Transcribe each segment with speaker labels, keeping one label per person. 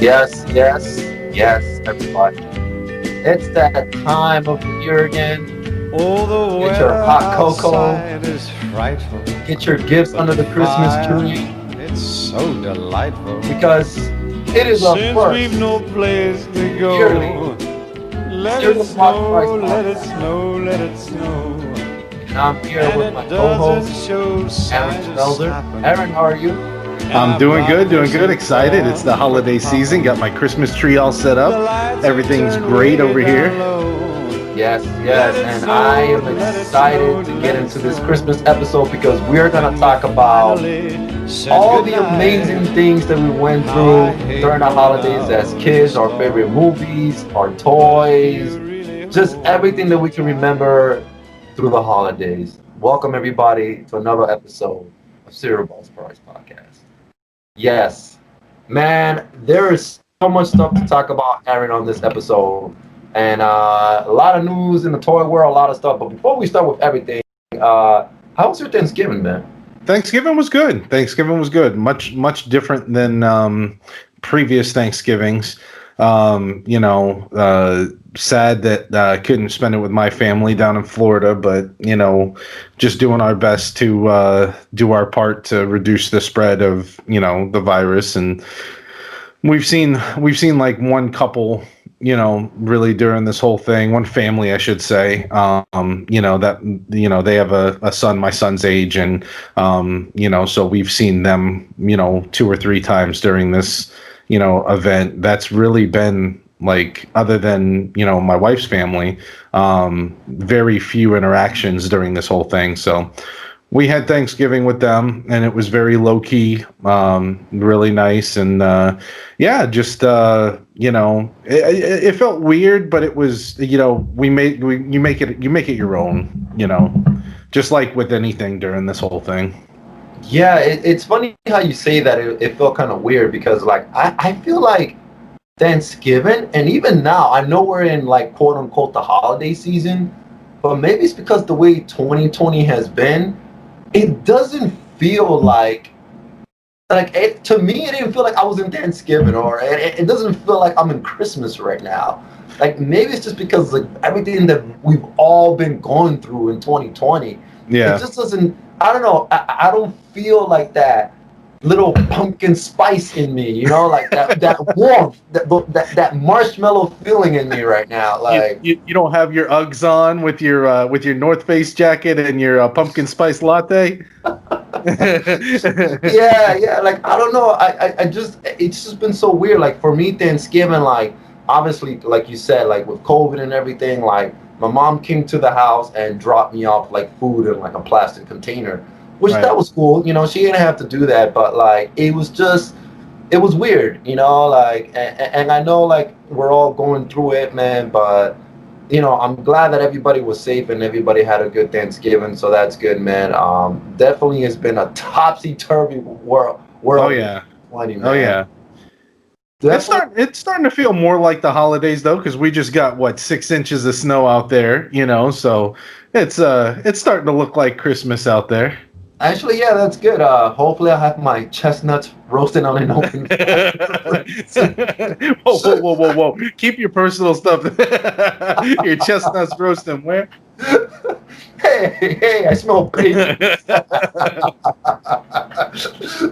Speaker 1: Yes, yes, yes, everybody. It's that time of the year again.
Speaker 2: Oh, the
Speaker 1: Get your
Speaker 2: weather
Speaker 1: hot cocoa,
Speaker 2: outside is frightful,
Speaker 1: get your gifts
Speaker 2: but
Speaker 1: under
Speaker 2: the
Speaker 1: the Christmas
Speaker 2: fire,
Speaker 1: tree
Speaker 2: it's so delightful.
Speaker 1: because it is our
Speaker 2: Since we've
Speaker 1: first
Speaker 2: no place to
Speaker 1: yearly
Speaker 2: go, let it
Speaker 1: Cereal Box Price
Speaker 2: snow, let it
Speaker 1: podcast.
Speaker 2: snow, let it snow.
Speaker 1: And I'm here
Speaker 2: And
Speaker 1: with my
Speaker 2: it doesn't
Speaker 1: co-host,
Speaker 2: show
Speaker 1: Aaron
Speaker 2: signs of
Speaker 1: Spelzer.
Speaker 2: stopping.
Speaker 1: Aaron, how are you?
Speaker 2: And
Speaker 3: I'm
Speaker 2: I've
Speaker 3: doing
Speaker 2: got
Speaker 3: good,
Speaker 2: no
Speaker 3: doing good. Excited.
Speaker 2: sympathy
Speaker 3: It's the
Speaker 2: for
Speaker 3: holiday season.
Speaker 2: popping.
Speaker 3: Got my Christmas tree all set
Speaker 2: The
Speaker 3: up.
Speaker 2: lights are
Speaker 3: Everything's
Speaker 2: turned
Speaker 3: great
Speaker 2: way
Speaker 3: over
Speaker 2: down
Speaker 3: here.
Speaker 2: low.
Speaker 1: Yes,
Speaker 2: Let
Speaker 1: yes,
Speaker 2: it
Speaker 1: and I
Speaker 2: snow,
Speaker 1: am
Speaker 2: let it snow,
Speaker 1: excited to get
Speaker 2: let it
Speaker 1: into this
Speaker 2: snow.
Speaker 1: Christmas episode because we're gonna
Speaker 2: When we
Speaker 1: talk about
Speaker 2: finally said
Speaker 1: all the amazing
Speaker 2: goodnight,
Speaker 1: things that we went
Speaker 2: how I
Speaker 1: through
Speaker 2: hate
Speaker 1: during the
Speaker 2: going
Speaker 1: holidays as
Speaker 2: out in the
Speaker 1: kids, our favorite
Speaker 2: storm.
Speaker 1: movies, our
Speaker 2: But do you
Speaker 1: toys,
Speaker 2: really
Speaker 1: just everything
Speaker 2: hold
Speaker 1: that
Speaker 2: me
Speaker 1: we can
Speaker 2: tight?
Speaker 1: remember through the holidays. Welcome, everybody, to another episode of Cereal Balls Price Podcast. Yes, man, there is so much stuff to talk about, Aaron, on this episode. And a lot of news in the toy world, a lot of stuff. But before we start with everything, how was your Thanksgiving, man?
Speaker 3: Thanksgiving was good. Thanksgiving was good. Much different than previous Thanksgivings. Sad that I couldn't spend it with my family down in Florida, but just doing our best to do our part to reduce the spread of the virus. And we've seen like one couple, really during this whole thing, one family, I should say, that, they have a son my son's age, and so we've seen them, two or three times during this, event. That's really been like, other than, my wife's family, very few interactions during this whole thing. So we had Thanksgiving with them, and it was very low key, really nice, and yeah, just it felt weird, but it was, you make it your own, just like with anything during this whole thing.
Speaker 1: Yeah, it's funny how you say that. It felt kind of weird because, like, I feel like Thanksgiving, and even now, I know we're in, like, quote unquote, the holiday season, but maybe it's because the way 2020 has been, it doesn't feel like it, to me, it didn't feel like I was in Thanksgiving, or it doesn't feel like I'm in Christmas right now. Like, maybe it's just because, like, everything that we've all been going through in 2020, it
Speaker 3: Yeah.
Speaker 1: just doesn't. I don't know. I don't feel like that little pumpkin spice in me. Like that warmth, that marshmallow feeling in me right now.
Speaker 3: You,
Speaker 1: Like,
Speaker 3: you, you don't have your Uggs on with your North Face jacket and your pumpkin spice latte.
Speaker 1: yeah, yeah. Like, I don't know. I just, it's just been so weird. Like, for me, Thanksgiving, like, obviously, like you said, like with COVID and everything, like my mom came to the house and dropped me off like food in like a plastic container, which that
Speaker 3: Right.
Speaker 1: was cool. She didn't have to do that, but like it was weird, like, and I know like we're all going through it, man, but I'm glad that everybody was safe and everybody had a good Thanksgiving, so that's good, man. Definitely has been a topsy-turvy
Speaker 3: Oh
Speaker 1: world in
Speaker 3: yeah.
Speaker 1: 2020,
Speaker 3: Oh
Speaker 1: man.
Speaker 3: yeah.
Speaker 1: Definitely.
Speaker 3: It's starting to feel more like the holidays though, because we just got what 6 inches of snow out there, so it's starting to look like Christmas out there.
Speaker 1: Actually, yeah, that's good. Hopefully I'll have my chestnuts roasting on an open fire.
Speaker 3: Whoa, whoa, whoa, whoa, whoa! Keep your personal stuff. Your chestnuts roasting where?
Speaker 1: Hey, hey, I smell bacon.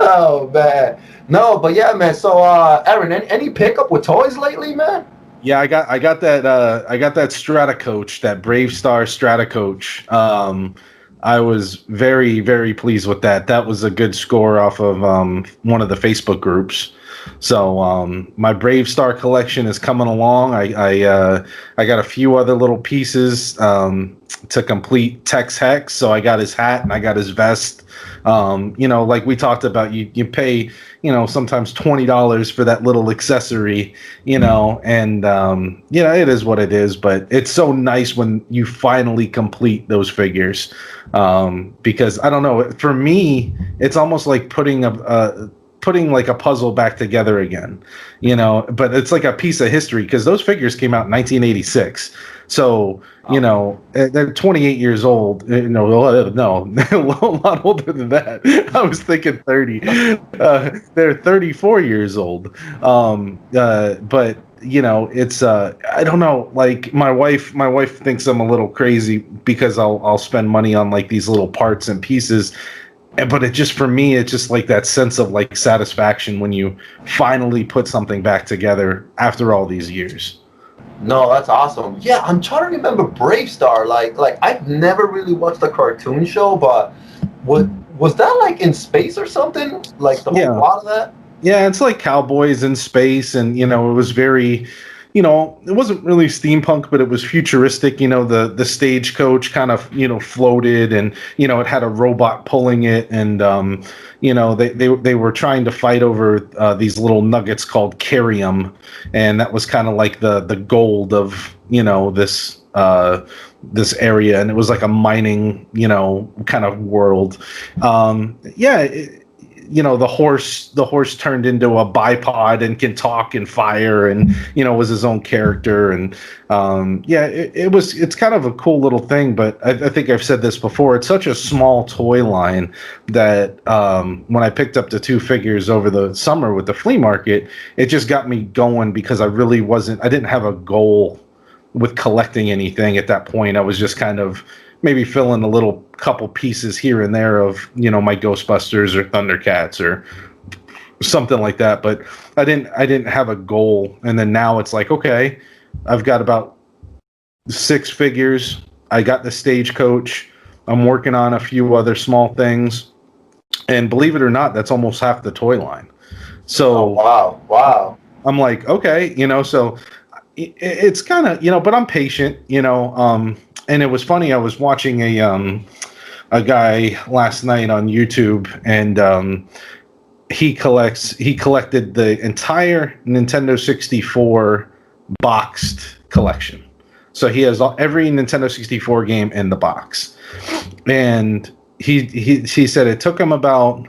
Speaker 1: Oh man. No, but yeah, man. So Aaron, any pickup with toys lately, man?
Speaker 3: Yeah, I got that Strata Coach, that Brave Star Strata Coach. I was very, very pleased with that. That was a good score off of one of the Facebook groups. So my Brave Star collection is coming along. I got a few other little pieces to complete Tex Hex. So I got his hat and I got his vest. Like we talked about, you pay sometimes $20 for that little accessory, and it is what it is. But it's so nice when you finally complete those figures, because I don't know, for me, it's almost like putting putting like a puzzle back together again, but it's like a piece of history because those figures came out in 1986. So, they're 28 years old. No, a lot older than that. I was thinking 30. They're 34 years old. But it's I don't know. Like my wife thinks I'm a little crazy because I'll spend money on like these little parts and pieces. But for me, it's just like that sense of like satisfaction when you finally put something back together after all these years.
Speaker 1: No, that's awesome. Yeah, I'm trying to remember Brave Star. Like I've never really watched the cartoon show, but was that like in space or something? Like the whole plot of that?
Speaker 3: Yeah, it's like cowboys in space, and it was very, it wasn't really steampunk, but it was futuristic. The stagecoach kind of floated, and it had a robot pulling it, and they were trying to fight over these little nuggets called carium, and that was kind of like the gold of this area, and it was like a mining kind of world. The horse turned into a bipod and can talk and fire, and was his own character, and it's kind of a cool little thing. But I think I've said this before, it's such a small toy line that when I picked up the two figures over the summer with the flea market, it just got me going because I didn't have a goal with collecting anything at that point. I was just kind of maybe fill in a little couple pieces here and there of, my Ghostbusters or Thundercats or something like that. But I didn't have a goal. And then now it's like, okay, I've got about 6 figures. I got the stagecoach. I'm working on a few other small things. And believe it or not, that's almost half the toy line. So
Speaker 1: wow.
Speaker 3: I'm like, okay, so it's kind of, but I'm patient, and it was funny. I was watching a guy last night on YouTube, and he collected the entire Nintendo 64 boxed collection. So he has every Nintendo 64 game in the box, and he said it took him about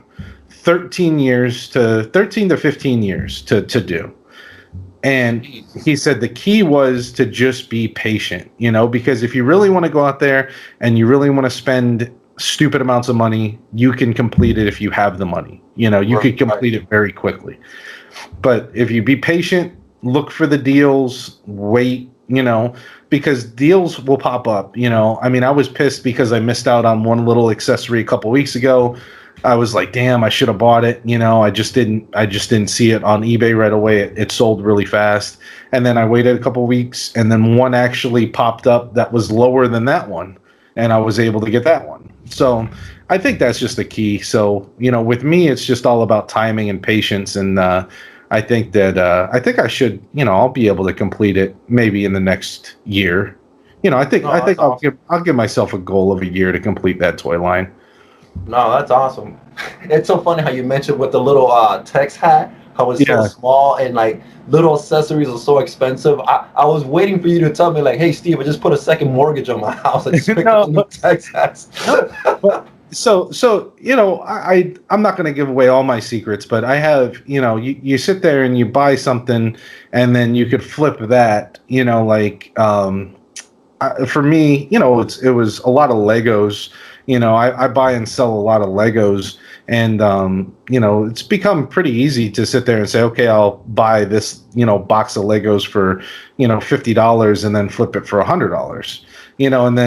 Speaker 3: 13 to 15 years to do. And he said the key was to just be patient, because if you really want to go out there and you really want to spend stupid amounts of money, you can complete it if you have the money. You could complete it very quickly. But if you be patient, look for the deals, wait, because deals will pop up. I mean, I was pissed because I missed out on one little accessory a couple weeks ago. I was like, damn, I should have bought it. I just didn't see it on eBay right away. It sold really fast. And then I waited a couple weeks, and then one actually popped up that was lower than that one, and I was able to get that one. So I think that's just the key. So, with me, it's just all about timing and patience. And I think that I should, I'll be able to complete it maybe in the next year. I think I'll give myself a goal of a year to complete that toy line.
Speaker 1: No, that's awesome. It's so funny how you mentioned with the little text hat, how it's so small and like little accessories are so expensive. I was waiting for you to tell me like, hey Steve, I just put a second mortgage on my house. I just picked up new text hats.
Speaker 3: So I'm not going to give away all my secrets, but I have, you sit there and you buy something and then you could flip that, for me, it was a lot of Legos. I buy and sell a lot of Legos, and it's become pretty easy to sit there and say, okay, I'll buy this, box of Legos for, $50 and then flip it for $100, and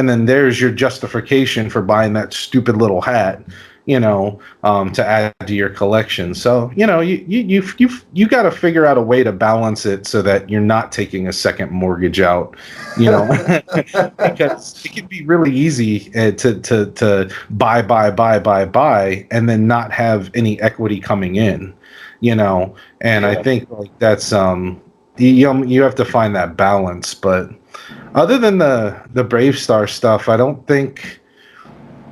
Speaker 3: then there's your justification for buying that stupid little hat, to add to your collection. So, you got to figure out a way to balance it so that you're not taking a second mortgage out, because it can be really easy to buy, and then not have any equity coming in, and I think like that's, you have to find that balance. But other than the Brave Star stuff, I don't think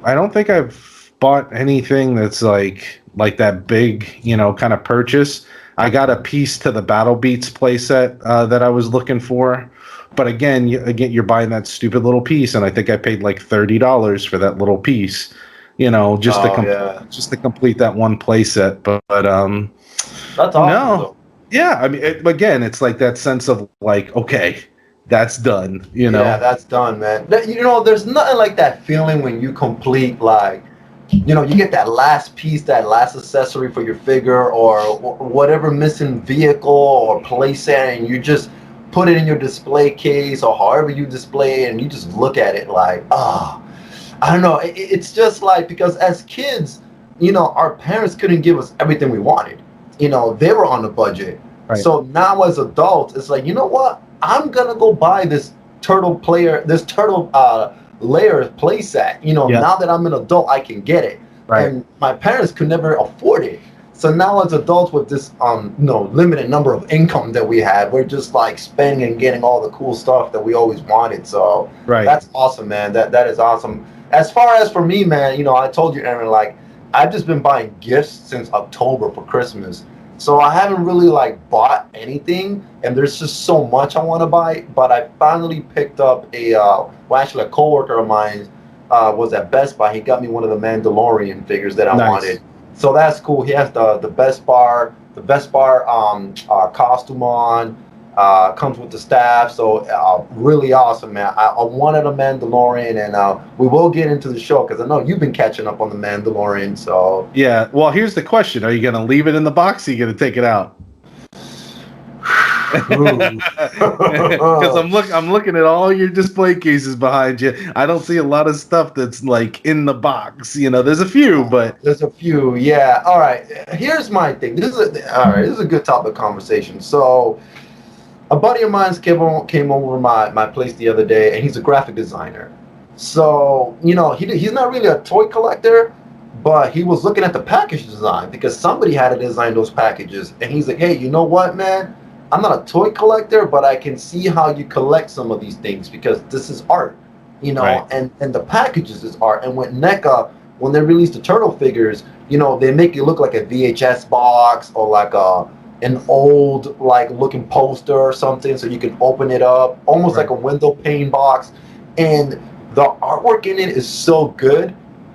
Speaker 3: I've bought anything that's like that big, kind of purchase. I got a piece to the Battle Beats playset that I was looking for, but again, you're buying that stupid little piece, and I think I paid like $30 for that little piece, just to
Speaker 1: yeah.
Speaker 3: just to complete that one playset. But
Speaker 1: That's awesome,
Speaker 3: no,
Speaker 1: though.
Speaker 3: yeah, I mean, again, it's like that sense of like, okay, that's done.
Speaker 1: Yeah, that's done, man. There's nothing like that feeling when you complete, like, you get that last piece, that last accessory for your figure, or whatever missing vehicle or playset, and you just put it in your display case or however you display it, and you just look at it like, I don't know. It's just like, because as kids, our parents couldn't give us everything we wanted. They were on a budget.
Speaker 3: Right.
Speaker 1: So now as adults, it's like, you know what? I'm gonna go buy this turtle layer playset. Now that I'm an adult, I can get it.
Speaker 3: Right.
Speaker 1: And my parents could never afford it. So now as adults with this limited number of income that we had, we're just like spending and getting all the cool stuff that we always wanted. So
Speaker 3: Right.
Speaker 1: that's awesome, man. That is awesome. As far as for me, man, I told you, Aaron, like, I've just been buying gifts since October for Christmas. So I haven't really like bought anything, and there's just so much I want to buy. But I finally picked up actually a coworker of mine was at Best Buy. He got me one of the Mandalorian figures that I wanted. So that's cool. He has the Bespar costume on. Comes with the staff, so really awesome, man. I wanted a Mandalorian, and we will get into the show because I know you've been catching up on the Mandalorian. So
Speaker 3: yeah, well, here's the question: are you going to leave it in the box? Or are you going to take it out? Because I'm looking at all your display cases behind you. I don't see a lot of stuff that's like in the box. There's a few, but
Speaker 1: there's a few. Yeah. All right. Here's my thing. This is a good topic of conversation. So a buddy of mine came over my place the other day, and he's a graphic designer. So he's not really a toy collector, but he was looking at the package design because somebody had to design those packages, and he's like, hey, you know what, man? I'm not a toy collector, but I can see how you collect some of these things because this is art,
Speaker 3: Right.
Speaker 1: and the packages is art. And with NECA, when they released the turtle figures, they make it look like a VHS box or like an old like looking poster or something, so you can open it up almost
Speaker 3: Right.
Speaker 1: like a window pane box. And the artwork in it is so good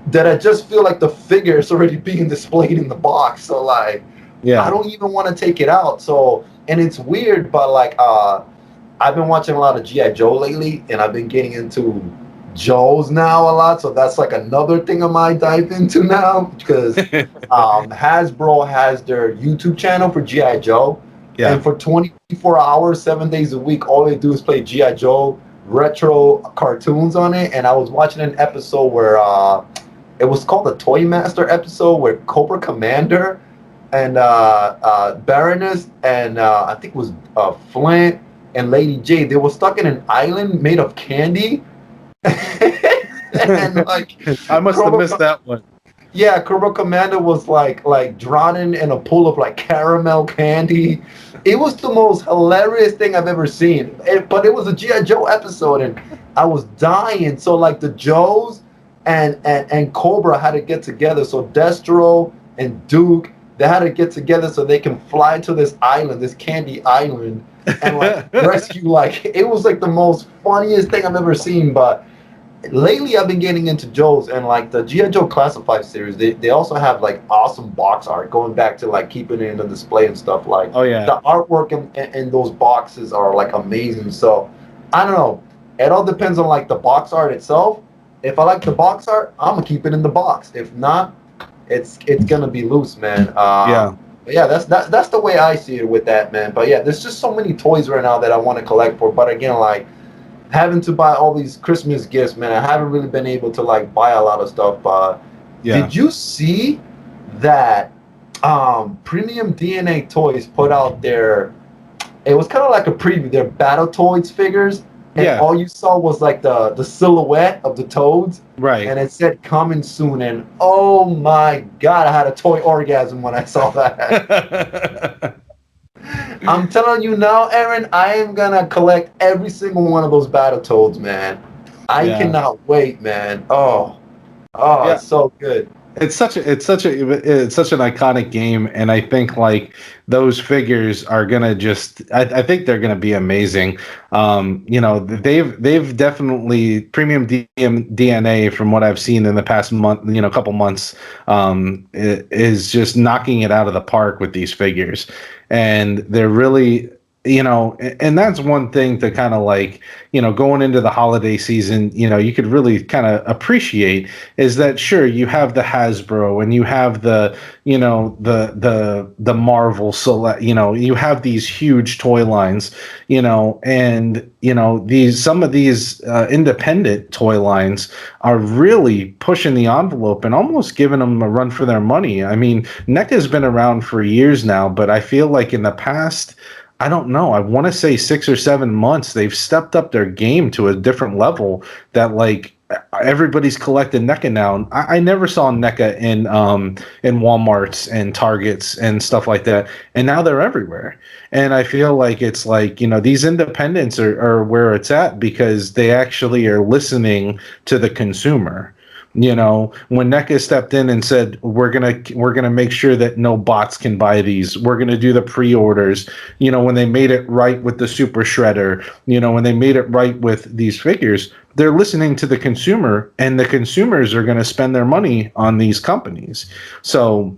Speaker 1: that I just feel like the figure is already being displayed in the box. So like,
Speaker 3: yeah,
Speaker 1: I don't even want to take it out. So, and it's weird, but like, I've been watching a lot of G.I. Joe lately, and I've been getting into Joe's now a lot. So that's like another thing I might dive into now because Hasbro has their YouTube channel for G.I. Joe.
Speaker 3: yeah,
Speaker 1: And for 24 hours, 7 days a week, all they do is play G.I. Joe retro cartoons on it. And I was watching an episode where it was called the Toy Master episode, where Cobra Commander and Baroness and I think it was Flint and Lady J, they were stuck in an island made of candy. And like,
Speaker 3: I must have missed that one.
Speaker 1: yeah, Cobra Commander was like drowning in a pool of like caramel candy. It was the most hilarious thing I've ever seen. But it was a G.I. Joe episode, and I was dying. So like the Joes and Cobra had to get together. So Destro and Duke, they had to get together so they can fly to this island, this candy island, and like rescue. Like, it was like the most funniest thing I've ever seen. But lately I've been getting into Joe's, and like the G.I. Joe Classified series, they also have like awesome box art, going back to like keeping it in the display and stuff. Like,
Speaker 3: Oh yeah,
Speaker 1: the artwork in those boxes are like amazing. So I don't know, it all depends on like the box art itself. If I like the box art, I'm gonna keep it in the box. If not, it's gonna be loose, man.
Speaker 3: yeah.
Speaker 1: But yeah, that's the way I see it with that, man. But yeah, there's just so many toys right now that I want to collect for. But again, like, having to buy all these Christmas gifts, man, I haven't really been able to like buy a lot of stuff.
Speaker 3: Yeah.
Speaker 1: Did you see that Premium DNA Toys put out their, it was kind of like a preview, their Battletoads figures, and
Speaker 3: Yeah.
Speaker 1: all you saw was like the silhouette of the toads,
Speaker 3: Right.
Speaker 1: and it said coming soon, and oh my god, I had a toy orgasm when I saw that. I'm telling you now, Aaron, I am gonna collect every single one of those Battletoads, man. I
Speaker 3: Yeah.
Speaker 1: cannot wait, man. Oh,
Speaker 3: Yeah.
Speaker 1: it's so good.
Speaker 3: it's such an iconic game, and I think like those figures are gonna just I think they're gonna be amazing. They've definitely premium DNA from what I've seen in the past month, couple months, is just knocking it out of the park with these figures, and they're really. And that's one thing to kind of like, going into the holiday season, you could really kind of appreciate is that sure you have the Hasbro and you have the, the Marvel select, you have these huge toy lines, and some of these independent toy lines are really pushing the envelope and almost giving them a run for their money. I mean, NECA's been around for years now, but I feel like in the past, I don't know. I want to say 6 or 7 months, they've stepped up their game to a different level that like everybody's collecting NECA now. I never saw NECA in Walmarts and Targets and stuff like that. And now they're everywhere. And I feel like it's like, these independents are where it's at because they actually are listening to the consumer. When NECA stepped in and said we're gonna make sure that no bots can buy these, we're gonna do the pre-orders. When they made it right with the Super Shredder, when they made it right with these figures, they're listening to the consumer, and the consumers are gonna spend their money on these companies. So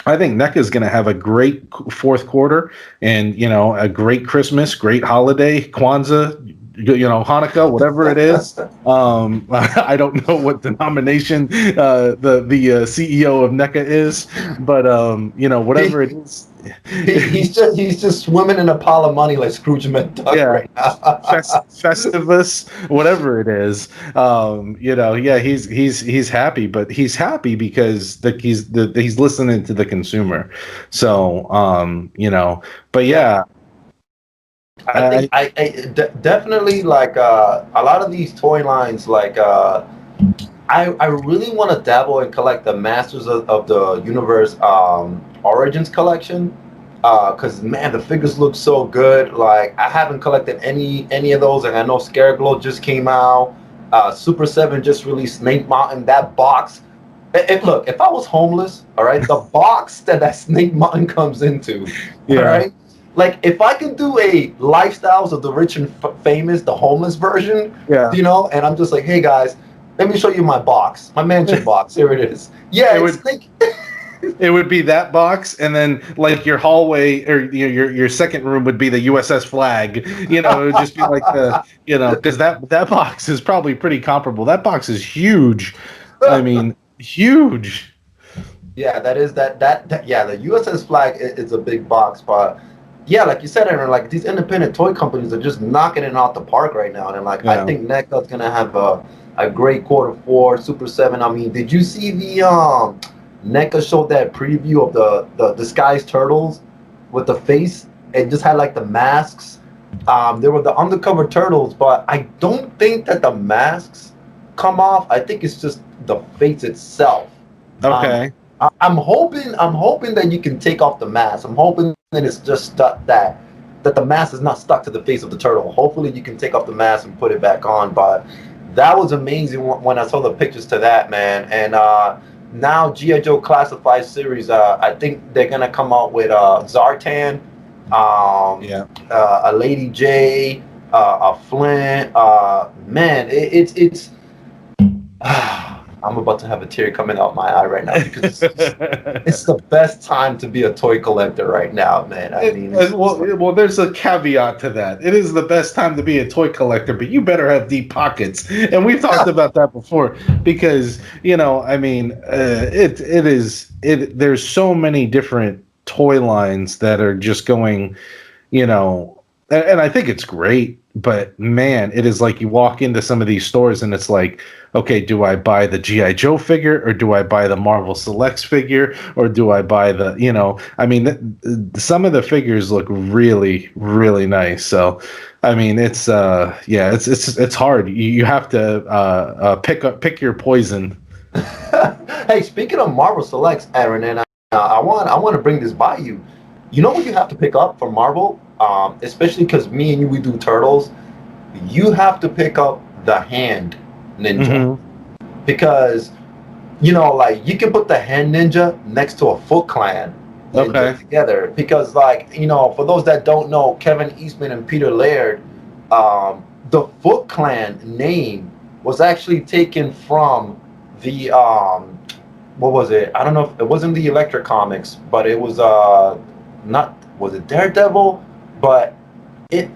Speaker 3: I think NECA is going to have a great fourth quarter, and a great Christmas, great holiday, Kwanzaa, Hanukkah, whatever it is. I don't know what denomination the CEO of NECA is, but whatever it is.
Speaker 1: He's just swimming in a pile of money like Scrooge McDuck right now.
Speaker 3: Festivus, whatever it is. He's happy, but he's happy because he's listening to the consumer. So but yeah.
Speaker 1: I think I definitely like a lot of these toy lines. Like I really want to dabble and collect the Masters of the Universe Origins collection, because man, the figures look so good. Like I haven't collected any of those, and I know Scareglow just came out. Super 7 just released Snake Mountain. That box. Look, if I was homeless, all right, the box that Snake Mountain comes into, all right. Like, if I can do a Lifestyles of the Rich and Famous, the homeless version, and I'm just like, hey guys, let me show you my box, my mansion box. Here it is. Yeah,
Speaker 3: it would be that box, and then like your hallway or your second room would be the USS Flag. It would just be like because that box is probably pretty comparable. That box is huge. I mean, huge.
Speaker 1: Yeah, that is that. Yeah, the USS Flag is a big box, but. Yeah, like you said, Aaron, like these independent toy companies are just knocking it out the park right now. And like I think NECA's gonna have a great quarter four, Super 7. I mean, did you see the NECA showed that preview of the disguised turtles with the face? It just had like the masks. There were the undercover turtles, but I don't think that the masks come off. I think it's just the face itself.
Speaker 3: Okay.
Speaker 1: I'm hoping that you can take off the mask. I'm hoping that it's just stuck that the mask is not stuck to the face of the turtle. Hopefully you can take off the mask and put it back on. But that was amazing when I saw the pictures to that, man. And now G.I. Joe Classified series, I think they're gonna come out with Zartan, a Lady J, a Flint. Man, it's. I'm about to have a tear coming out my eye right now because it's the best time to be a toy collector right now, man. I mean,
Speaker 3: well, there's a caveat to that. It is the best time to be a toy collector, but you better have deep pockets. And we've talked about that before because I mean, there's so many different toy lines that are just going, and I think it's great. But man, it is like you walk into some of these stores and it's like, okay, do I buy the G.I. Joe figure or do I buy the Marvel Selects figure or do I buy the, I mean, some of the figures look really, really nice. So, I mean, it's it's hard. You have to pick your poison.
Speaker 1: Hey, speaking of Marvel Selects, Aaron, and I want to bring this by you. You know what you have to pick up from Marvel? Especially because me and you, we do Turtles. You have to pick up the hand ninja because you know, like you can put the hand ninja next to a Foot Clan ninja
Speaker 3: Okay.
Speaker 1: together because, like, you know, for those that don't know, Kevin Eastman and Peter Laird, the Foot Clan name was actually taken from the what was it? I don't know if it wasn't the Electric comics, but it was not was it Daredevil, but it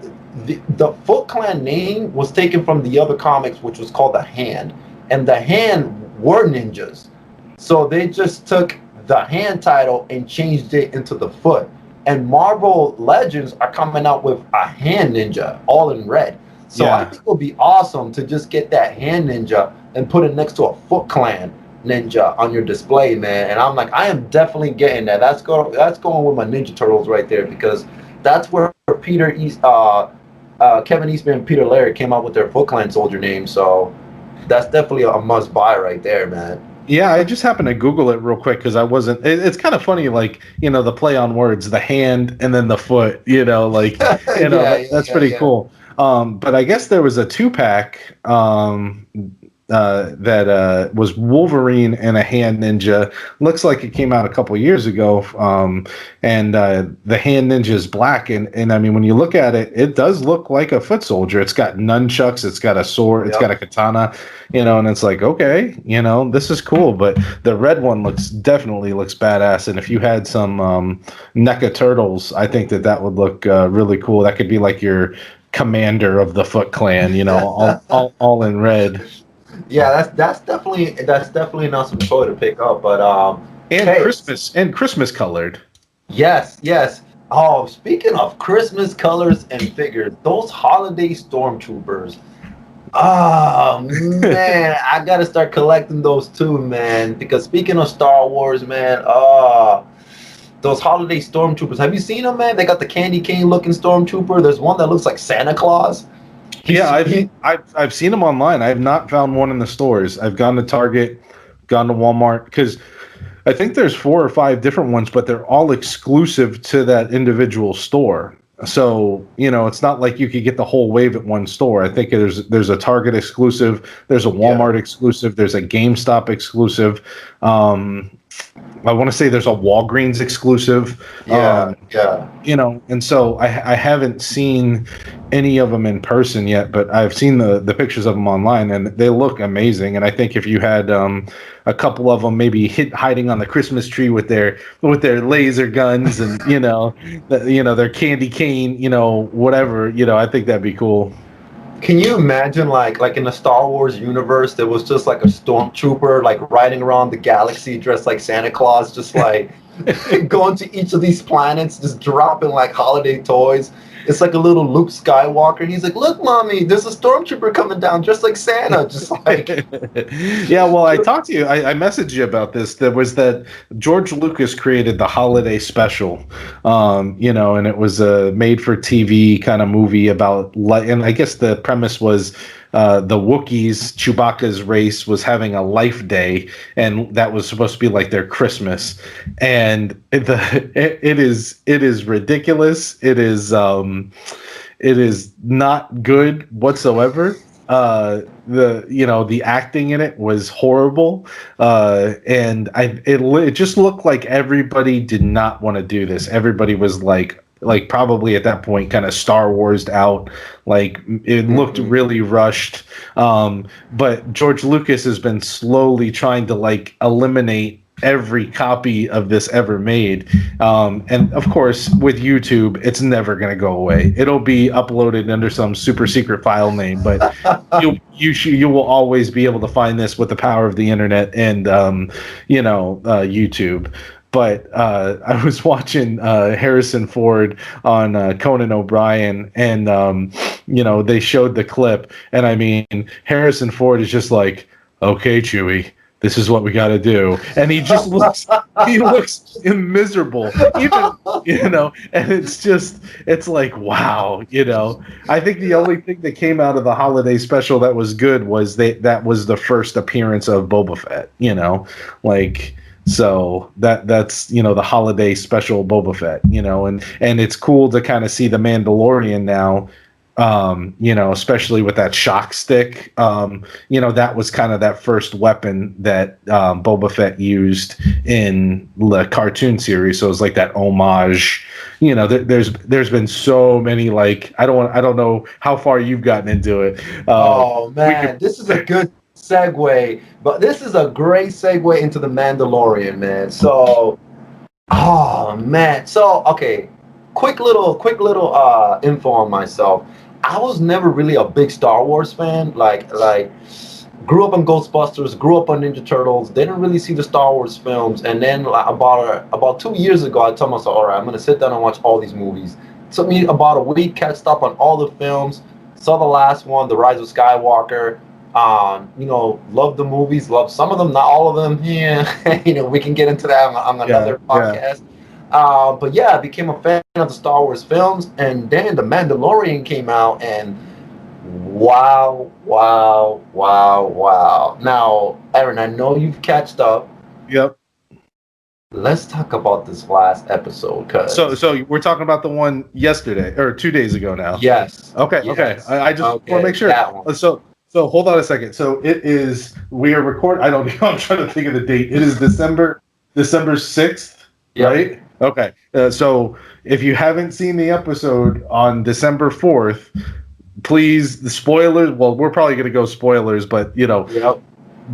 Speaker 1: the Foot Clan name was taken from the other comics, which was called the Hand, and the Hand were ninjas, so they just took the Hand title and changed it into the Foot. And Marvel Legends are coming out with a Hand Ninja, all in red. So I
Speaker 3: Yeah.
Speaker 1: think it would be awesome to just get that Hand Ninja and put it next to a Foot Clan Ninja on your display, man. And I'm like, I am definitely getting that. That's going with my Ninja Turtles right there because that's where Kevin Eastman and Peter Laird came out with their Foot Clan soldier name. So that's definitely a must buy right there, man.
Speaker 3: Yeah, I just happened to Google it real quick because I wasn't. It's kind of funny, like the play on words, the hand and then the foot.
Speaker 1: Yeah,
Speaker 3: That's
Speaker 1: yeah,
Speaker 3: pretty
Speaker 1: yeah.
Speaker 3: cool. But I guess there was a 2-pack that was Wolverine and a Hand Ninja. Looks like it came out a couple years ago. And the Hand Ninja is black, and I mean, when you look at it, it does look like a foot soldier. It's got nunchucks, it's got a sword, it's got a katana, and it's like, okay, this is cool. But the red one definitely looks badass. And if you had some NECA turtles, I think that would look really cool. That could be like your commander of the Foot Clan, all in red.
Speaker 1: Yeah, that's definitely an awesome toy to pick up. But
Speaker 3: And
Speaker 1: hey,
Speaker 3: Christmas colored.
Speaker 1: yes, yes. Oh, speaking of Christmas colors and figures, those holiday stormtroopers. Oh man, I gotta start collecting those too, man. Because speaking of Star Wars, man, those holiday stormtroopers. Have you seen them, man? They got the candy cane looking stormtrooper. There's one that looks like Santa Claus.
Speaker 3: Yeah,
Speaker 1: He's he,
Speaker 3: I've seen them online. I have not found one in the stores. I've gone to Target, gone to Walmart, because I think there's 4 or 5 different ones, but they're all exclusive to that individual store. So, it's not like you could get the whole wave at one store. I think there's a Target exclusive, there's a
Speaker 1: yeah,
Speaker 3: Walmart exclusive, there's a GameStop exclusive. I want to say there's a Walgreens exclusive.
Speaker 1: yeah, yeah.
Speaker 3: And so I haven't seen any of them in person yet, but I've seen the pictures of them online, and they look amazing. And I think if you had a couple of them maybe hiding on the Christmas tree with their laser guns and their candy cane, whatever, I think that'd be cool.
Speaker 1: Can you imagine like in the Star Wars universe there was just like a stormtrooper like riding around the galaxy dressed like Santa Claus, just like going to each of these planets, just dropping like holiday toys. It's like a little Luke Skywalker. He's like, "Look, mommy, there's a stormtrooper coming down, just like Santa." Just like,
Speaker 3: Yeah, well, I talked to you. I messaged you about this. There was that George Lucas created the holiday special, and it was a made-for-TV kind of movie about, and I guess the premise was the Wookiees, Chewbacca's race, was having a life day, and that was supposed to be like their Christmas. And it is ridiculous. It is not good whatsoever. The acting in it was horrible, and it just looked like everybody did not want to do this. Everybody was like probably at that point kind of Star Wars'd out. Like it looked really rushed. But George Lucas has been slowly trying to like eliminate every copy of this ever made. And of course, with YouTube, it's never going to go away. It'll be uploaded under some super secret file name, but you will always be able to find this with the power of the internet and YouTube. But I was watching Harrison Ford on Conan O'Brien, and they showed the clip, and I mean, Harrison Ford is just like, "Okay, Chewie, this is what we got to do," and he just looks miserable, even and it's like, wow. I think the only thing that came out of the holiday special that was good was that was the first appearance of Boba Fett, like. So that's the holiday special Boba Fett, and it's cool to kind of see the Mandalorian now Especially with that shock stick. That was kind of that first weapon that Boba Fett used in the cartoon series. So it was like that homage. There's been so many, like, I don't know how far you've gotten into it.
Speaker 1: Oh man, this is a good segue, but this is a great segue into the Mandalorian, man. So, oh man, so okay, quick little info on myself. I was never really a big Star Wars fan. Like grew up on Ghostbusters, grew up on Ninja Turtles. Didn't really see the Star Wars films, and then like, about 2 years ago, I told myself, all right, I'm gonna sit down and watch all these movies. Took me about a week, catched up on all the films. Saw the last one, The Rise of Skywalker. Loved the movies, loved some of them, not all of them. Yeah, we can get into that on another podcast. But yeah, I became a fan of the Star Wars films, and then The Mandalorian came out, and wow. Now, Aaron, I know you've catched up.
Speaker 3: Yep.
Speaker 1: Let's talk about this last episode,
Speaker 3: So we're talking about the one yesterday or 2 days ago now.
Speaker 1: Yes.
Speaker 3: Okay. I just want to make sure. So hold on a second. So we are recording. I don't know. I'm trying to think of the date. It is December 6th, right? Okay. So if you haven't seen the episode on December 4th, please, the spoilers. Well, we're probably going to go spoilers, but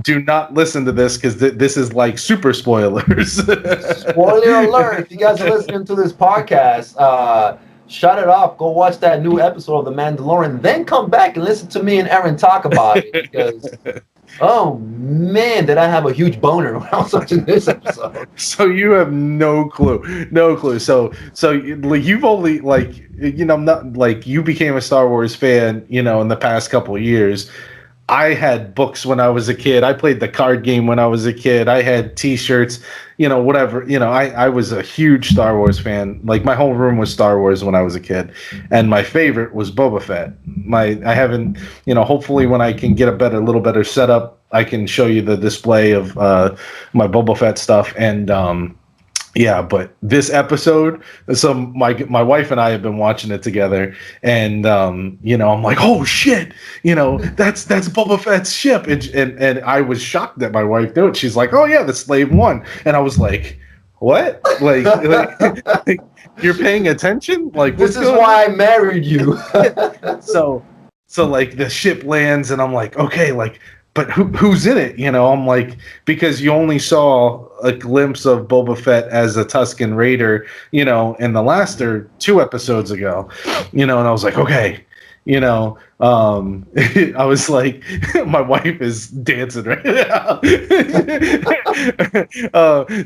Speaker 3: do not listen to this because this is like super spoilers.
Speaker 1: Spoiler alert! If you guys are listening to this podcast, shut it off. Go watch that new episode of The Mandalorian. Then come back and listen to me and Aaron talk about it. Because, oh man, did I have a huge boner when I was watching this episode.
Speaker 3: So you have no clue. So you've only not like you became a Star Wars fan, in the past couple of years. I had books when I was a kid. I played the card game when I was a kid. I had T-shirts, whatever. I was a huge Star Wars fan. Like my whole room was Star Wars when I was a kid, and my favorite was Boba Fett. I haven't, hopefully when I can get a little better setup, I can show you the display of my Boba Fett stuff. And yeah, but this episode, so my wife and I have been watching it together, and I'm like, oh shit, that's Boba Fett's ship, and I was shocked that my wife knew it. She's like, oh yeah, the Slave One, and I was like, what? Like you're paying attention? Like
Speaker 1: this is why I married you.
Speaker 3: So like the ship lands, and I'm like, okay, like. But who's in it? I'm like, because you only saw a glimpse of Boba Fett as a Tusken Raider, in the last or 2 episodes ago, and I was like, okay, I was like, my wife is dancing right now.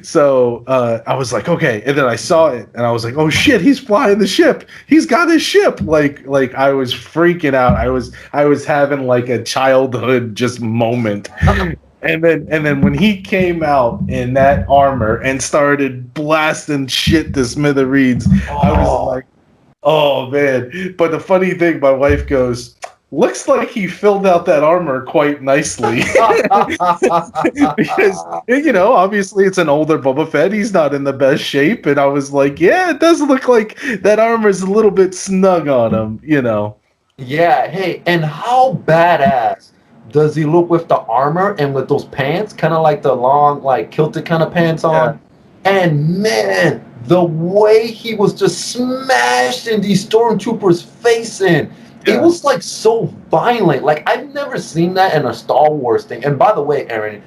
Speaker 3: So I was like, okay, and then I saw it, and I was like, oh shit, he's flying the ship. He's got his ship. Like I was freaking out. I was having like a childhood just moment. And then when he came out in that armor and started blasting shit to smithereens, I was like, oh man. But the funny thing, my wife goes, looks like he filled out that armor quite nicely. Because, obviously it's an older Boba Fett. He's not in the best shape. And I was like, yeah, it does look like that armor's a little bit snug on him,
Speaker 1: Yeah, hey, and how badass does he look with the armor and with those pants? Kind of like the long, like kilted kind of pants on. Yeah. And man, the way he was just smashing these stormtroopers' face in. Yeah. It was like so violent. Like I've never seen that in a Star Wars thing. And by the way, Aaron,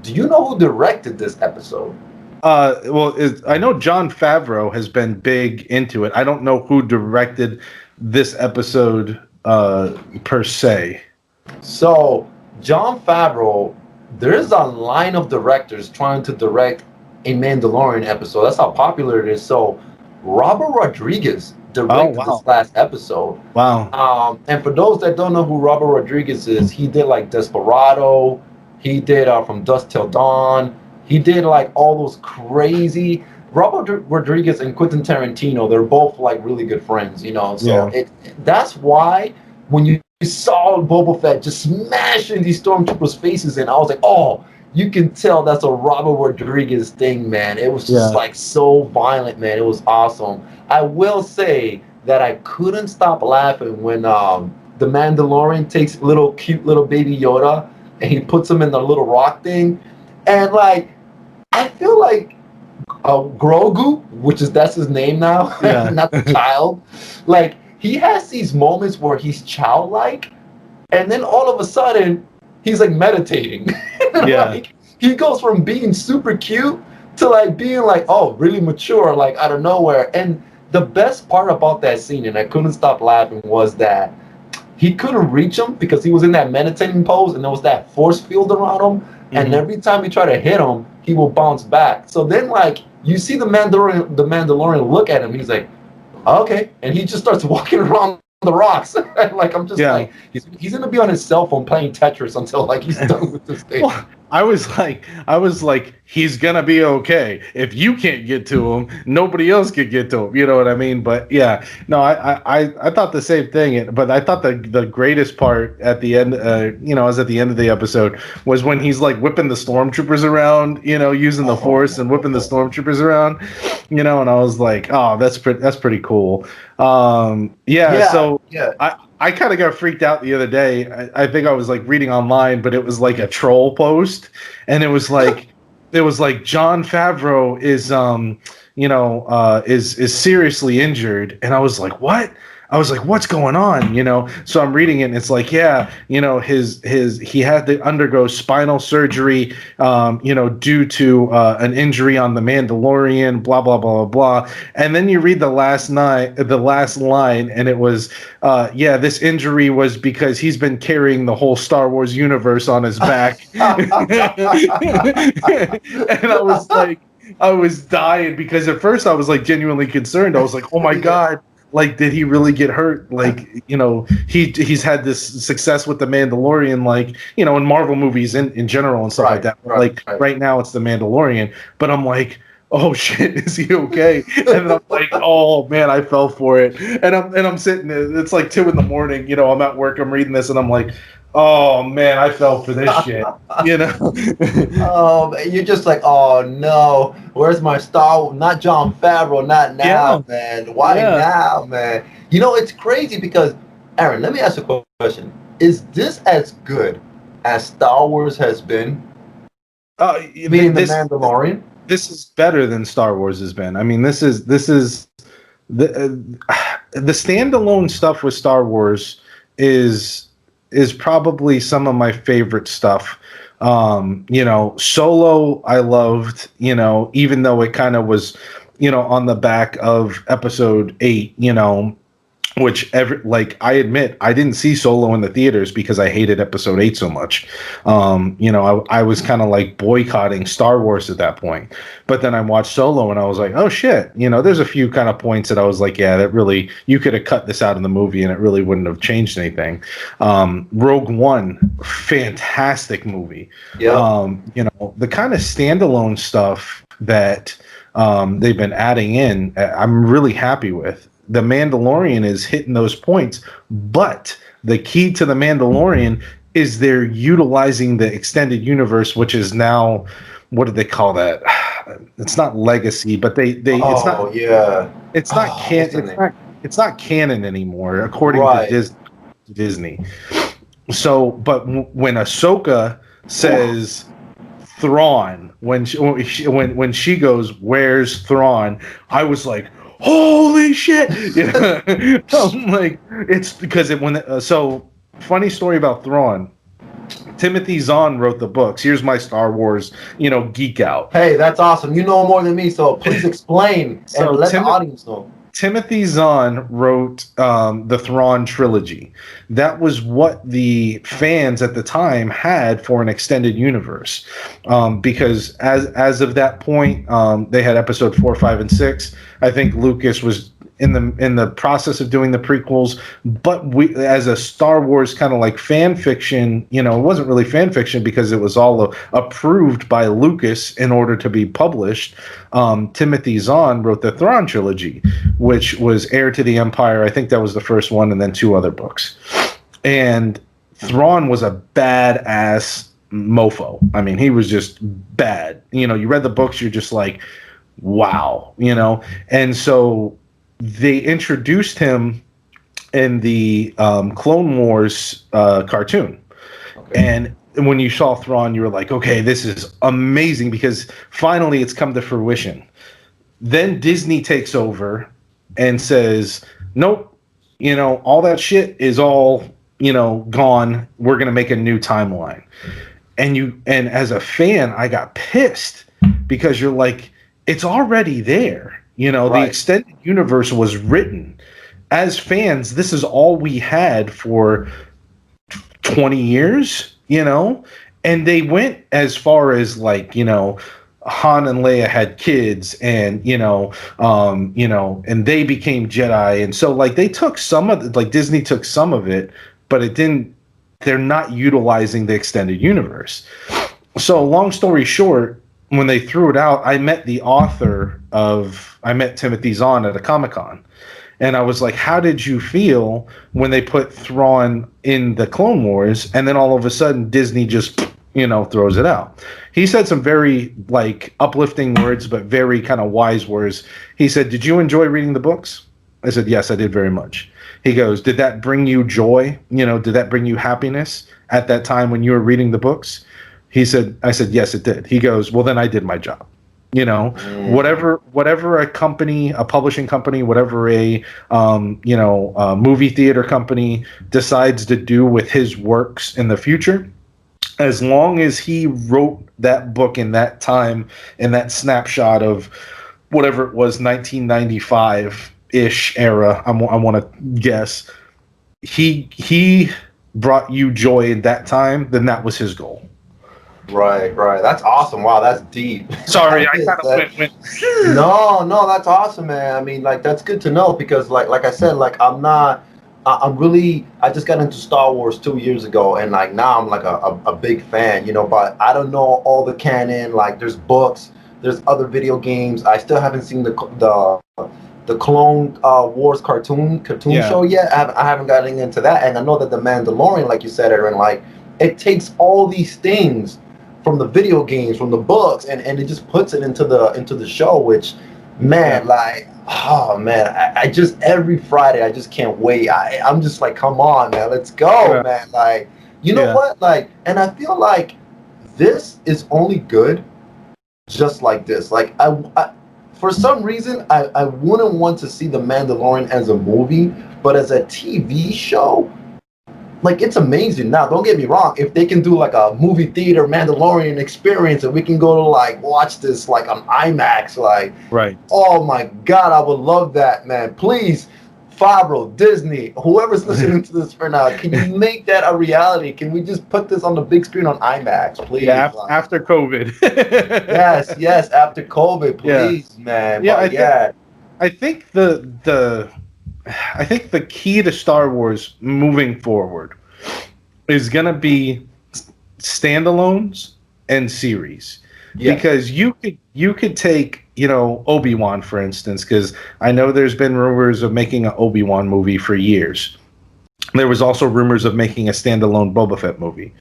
Speaker 1: do you know who directed this episode?
Speaker 3: I know Jon Favreau has been big into it. I don't know who directed this episode per se.
Speaker 1: So Jon Favreau, there's a line of directors trying to direct a Mandalorian episode. That's how popular it is. So Robert Rodriguez directed this last episode.
Speaker 3: Wow.
Speaker 1: And for those that don't know who Robert Rodriguez is, he did like Desperado. He did From Dusk Till Dawn. He did like all those crazy. Robert Rodriguez and Quentin Tarantino, they're both like really good friends, So that's why when you saw Boba Fett just smashing these stormtroopers' faces in, I was like, oh, you can tell that's a Robert Rodriguez thing, man. It was just like so violent, man. It was awesome. I will say that I couldn't stop laughing when the Mandalorian takes little cute little baby Yoda and he puts him in the little rock thing, and like I feel like Grogu, that's his name now,
Speaker 3: Yeah.
Speaker 1: not the child. Like he has these moments where he's childlike, and then all of a sudden he's like meditating.
Speaker 3: Yeah.
Speaker 1: Like he goes from being super cute to like being like really mature, like out of nowhere. And the best part about that scene, and I couldn't stop laughing, was that he couldn't reach him because he was in that meditating pose, and there was that force field around him. And
Speaker 3: Mhm.
Speaker 1: every time he tried to hit him, he will bounce back. So then, like you see the Mandalorian look at him, he's like, okay, and he just starts walking around the rocks. Like I'm just
Speaker 3: Yeah.
Speaker 1: like, he's gonna be on his cell phone playing Tetris until like he's done with this thing.
Speaker 3: Well, I was like, he's gonna be okay. If you can't get to him, nobody else can get to him. You know what I mean? But yeah, no, I thought the same thing. But I thought the greatest part at the end, was at the end of the episode was when he's like whipping the stormtroopers around, using the force and whipping the stormtroopers around, and I was like, oh, that's pretty cool. So
Speaker 1: yeah.
Speaker 3: I kind of got freaked out the other day. I think I was like reading online, but it was like a troll post, and it was like Jon Favreau is seriously injured, and I was like, what? I was like, what's going on? So I'm reading it, and it's like, he had to undergo spinal surgery, due to an injury on the Mandalorian, blah blah blah blah blah. And then you read the last line, and it was, this injury was because he's been carrying the whole Star Wars universe on his back. And I was dying because at first I was like genuinely concerned. I was like, oh my God. Like, did he really get hurt? Like, he's had this success with the Mandalorian, like, in Marvel movies in general and stuff like that. Right. Right now it's the Mandalorian, but I'm like, oh shit, is he okay? And then I'm like, oh man, I fell for it. And I'm sitting there, it's like 2 a.m, I'm at work, I'm reading this, and I'm like, oh man, I fell for this shit.
Speaker 1: You're just like, oh no, where's my Star? Not Jon Favreau, not now, man. Why now, man? It's crazy because, Aaron, let me ask you a question: is this as good as Star Wars has been? Being the Mandalorian.
Speaker 3: This is better than Star Wars has been. I mean, this is the standalone stuff with Star Wars is probably some of my favorite stuff. Solo I loved, even though it kind of was, on the back of episode 8, which I admit I didn't see Solo in the theaters because I hated episode 8 so much. I was kind of like boycotting Star Wars at that point, but then I watched Solo and I was like, oh shit, there's a few kind of points that I was like, yeah, that really, you could have cut this out of the movie and it really wouldn't have changed anything. Rogue One, fantastic movie.
Speaker 1: Yeah.
Speaker 3: The kind of standalone stuff that they've been adding in, I'm really happy with. The Mandalorian is hitting those points, but the key to the Mandalorian is they're utilizing the extended universe, which is now, what do they call that? It's not legacy, but it's not canon anymore, according to Disney. So, but when Ahsoka says Thrawn, when she goes, "Where's Thrawn?" I was like, holy shit. I'm like, it's because so funny story about Thrawn. Timothy Zahn wrote the books. Here's my Star Wars, geek out.
Speaker 1: Hey, that's awesome. You know more than me, so please explain and let the audience know.
Speaker 3: Timothy Zahn wrote the Thrawn trilogy. That was what the fans at the time had for an extended universe, because as of that point, they had episode 4, 5, and 6. I think Lucas was in the process of doing the prequels, but we, as a Star Wars kind of like fan fiction, it wasn't really fan fiction because it was all approved by Lucas in order to be published. Timothy Zahn wrote the Thrawn trilogy, which was Heir to the Empire. I think that was the first one, and then 2 other books. And Thrawn was a badass mofo. I mean, he was just bad. You read the books, you're just like, wow. And so they introduced him in the Clone Wars cartoon. And when you saw Thrawn, you were like, okay, this is amazing because finally it's come to fruition. Then Disney takes over and says, nope, all that shit is all, gone. We're going to make a new timeline. And as a fan, I got pissed because you're like, it's already there. The extended universe was written. As fans, this is all we had for 20 years, and they went as far as like, Han and Leia had kids and, and they became Jedi. And so like they took Disney took some of it, but they're not utilizing the extended universe. So long story short, when they threw it out, I met Timothy Zahn at a Comic-Con. And I was like, how did you feel when they put Thrawn in the Clone Wars and then all of a sudden Disney just, throws it out? He said some very like uplifting words, but very kind of wise words. He said, did you enjoy reading the books? I said, yes, I did very much. He goes, did that bring you joy? Did that bring you happiness at that time when you were reading the books? I said, yes, it did. He goes, well, then I did my job. Whatever a company, a publishing company, whatever a movie theater company decides to do with his works in the future, as long as he wrote that book in that time, in that snapshot of whatever it was, 1995-ish era, I want to guess, he brought you joy in that time, then that was his goal.
Speaker 1: Right. That's awesome. Wow, that's deep.
Speaker 3: Sorry, I kind of went.
Speaker 1: No, that's awesome, man. I mean, like, that's good to know because, like I said, like, I just got into Star Wars 2 years ago, and like now I'm like a big fan, but I don't know all the canon. Like, there's books, there's other video games. I still haven't seen the Clone Wars cartoon show yet. I haven't gotten into that, and I know that the Mandalorian, like you said, Aaron, like, it takes all these things from the video games, from the books, and it just puts it into the show, which, man, like, oh man, I just every Friday I just can't wait. I'm just like, come on, man, let's go, man. Like, you know what? Like, and I feel like this is only good just like this. Like, I for some reason I wouldn't want to see The Mandalorian as a movie, but as a TV show, like, it's amazing. Now, don't get me wrong. If they can do like a movie theater Mandalorian experience and we can go to like watch this like on IMAX, like, right. Oh my God, I would love that, man. Please, Favreau, Disney, whoever's listening to this right now, can you make that a reality? Can we just put this on the big screen on IMAX, please? Yeah,
Speaker 3: after COVID.
Speaker 1: yes, after COVID, please, man.
Speaker 3: Yeah, I think the key to Star Wars moving forward is going to be standalones and series. Yeah. Because you could take, Obi-Wan, for instance, because I know there's been rumors of making an Obi-Wan movie for years. There was also rumors of making a standalone Boba Fett movie.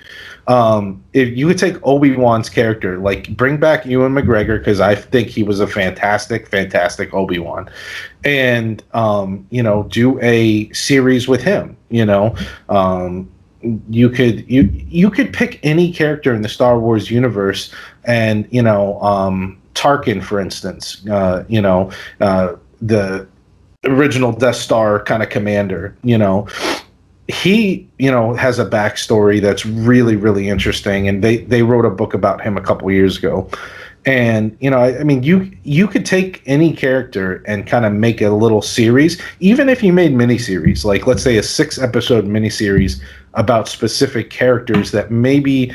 Speaker 3: If you could take Obi-Wan's character, like, bring back Ewan McGregor, because I think he was a fantastic Obi-Wan, and do a series with him. You could pick any character in the Star Wars universe, and Tarkin, for instance, the original Death Star kind of commander, he has a backstory that's really, really interesting, and they wrote a book about him a couple years ago. And you could take any character and kind of make a little series, even if you made miniseries, like, let's say a 6-episode miniseries about specific characters that maybe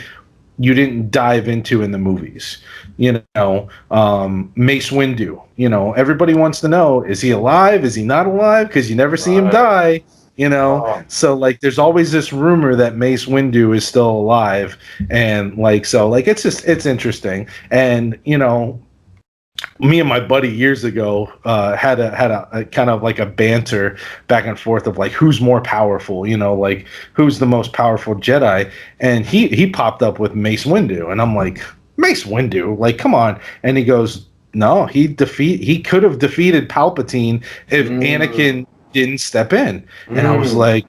Speaker 3: you didn't dive into in the movies. Mace Windu, everybody wants to know, is he alive, is he not alive, because you never see him die. So like, there's always this rumor that Mace Windu is still alive, and like, so like, it's interesting. And me and my buddy years ago had a kind of like a banter back and forth of like, who's more powerful, like, who's the most powerful Jedi, and he popped up with Mace Windu, and I'm like, Mace Windu, like, come on. And he goes, no, he could have defeated Palpatine if Anakin didn't step in. And I was like,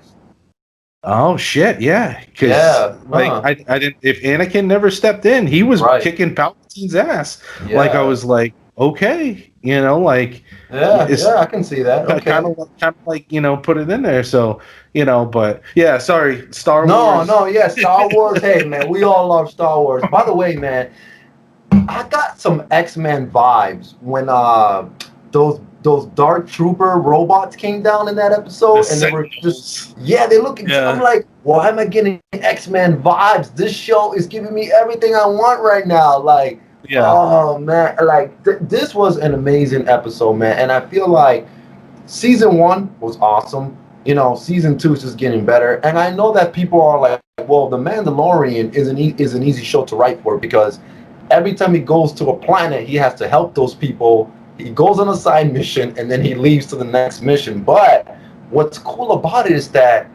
Speaker 3: oh shit, yeah, because
Speaker 1: Yeah.
Speaker 3: like I didn't, if Anakin never stepped in, he was
Speaker 1: Right.
Speaker 3: kicking Palpatine's ass.
Speaker 1: Yeah.
Speaker 3: Like I was like, okay, like it's
Speaker 1: I can see that. Okay.
Speaker 3: kind of like put it in there. So but yeah, sorry, Star Wars.
Speaker 1: No, yeah, Star Wars. Hey, man, we all love Star Wars. By the way, man, I got some X-Men vibes when those Dark Trooper robots came down in that episode, and they were just they look.
Speaker 3: Yeah.
Speaker 1: I'm like, why am I getting X-Men vibes? This show is giving me everything I want right now. Like, oh man, like this was an amazing episode, man, and I feel like season 1 was awesome. Season 2 is just getting better, and I know that people are like, well, The Mandalorian is an easy show to write for because every time he goes to a planet, he has to help those people. He goes on a side mission and then he leaves to the next mission. But what's cool about it is that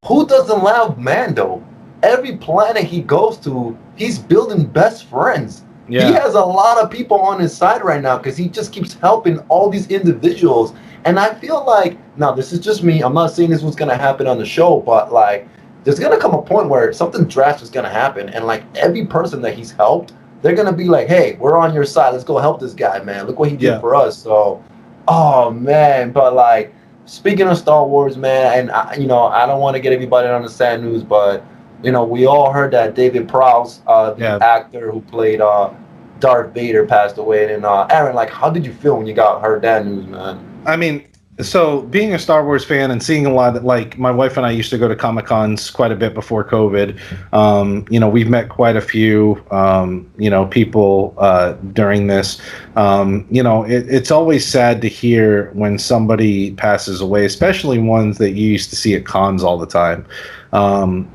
Speaker 1: who doesn't love Mando? Every planet he goes to, he's building best friends. Yeah. He has a lot of people on his side right now because he just keeps helping all these individuals. And I feel like, now this is just me, I'm not saying this was going to happen on the show, but like there's going to come a point where something drastic is going to happen. And like every person that he's helped, they're going to be like, hey, we're on your side. Let's go help this guy, man. Look what he did for us. So, oh, man. But, like, speaking of Star Wars, man, and, I don't want to get everybody on the sad news, but, we all heard that David Prowse, the actor who played Darth Vader, passed away. And, Aaron, like, how did you feel when you heard that news, man?
Speaker 3: I mean, so being a Star Wars fan and seeing a lot of, like, my wife and I used to go to Comic-Cons quite a bit before COVID. We've met quite a few, people during this. It's always sad to hear when somebody passes away, especially ones that you used to see at cons all the time.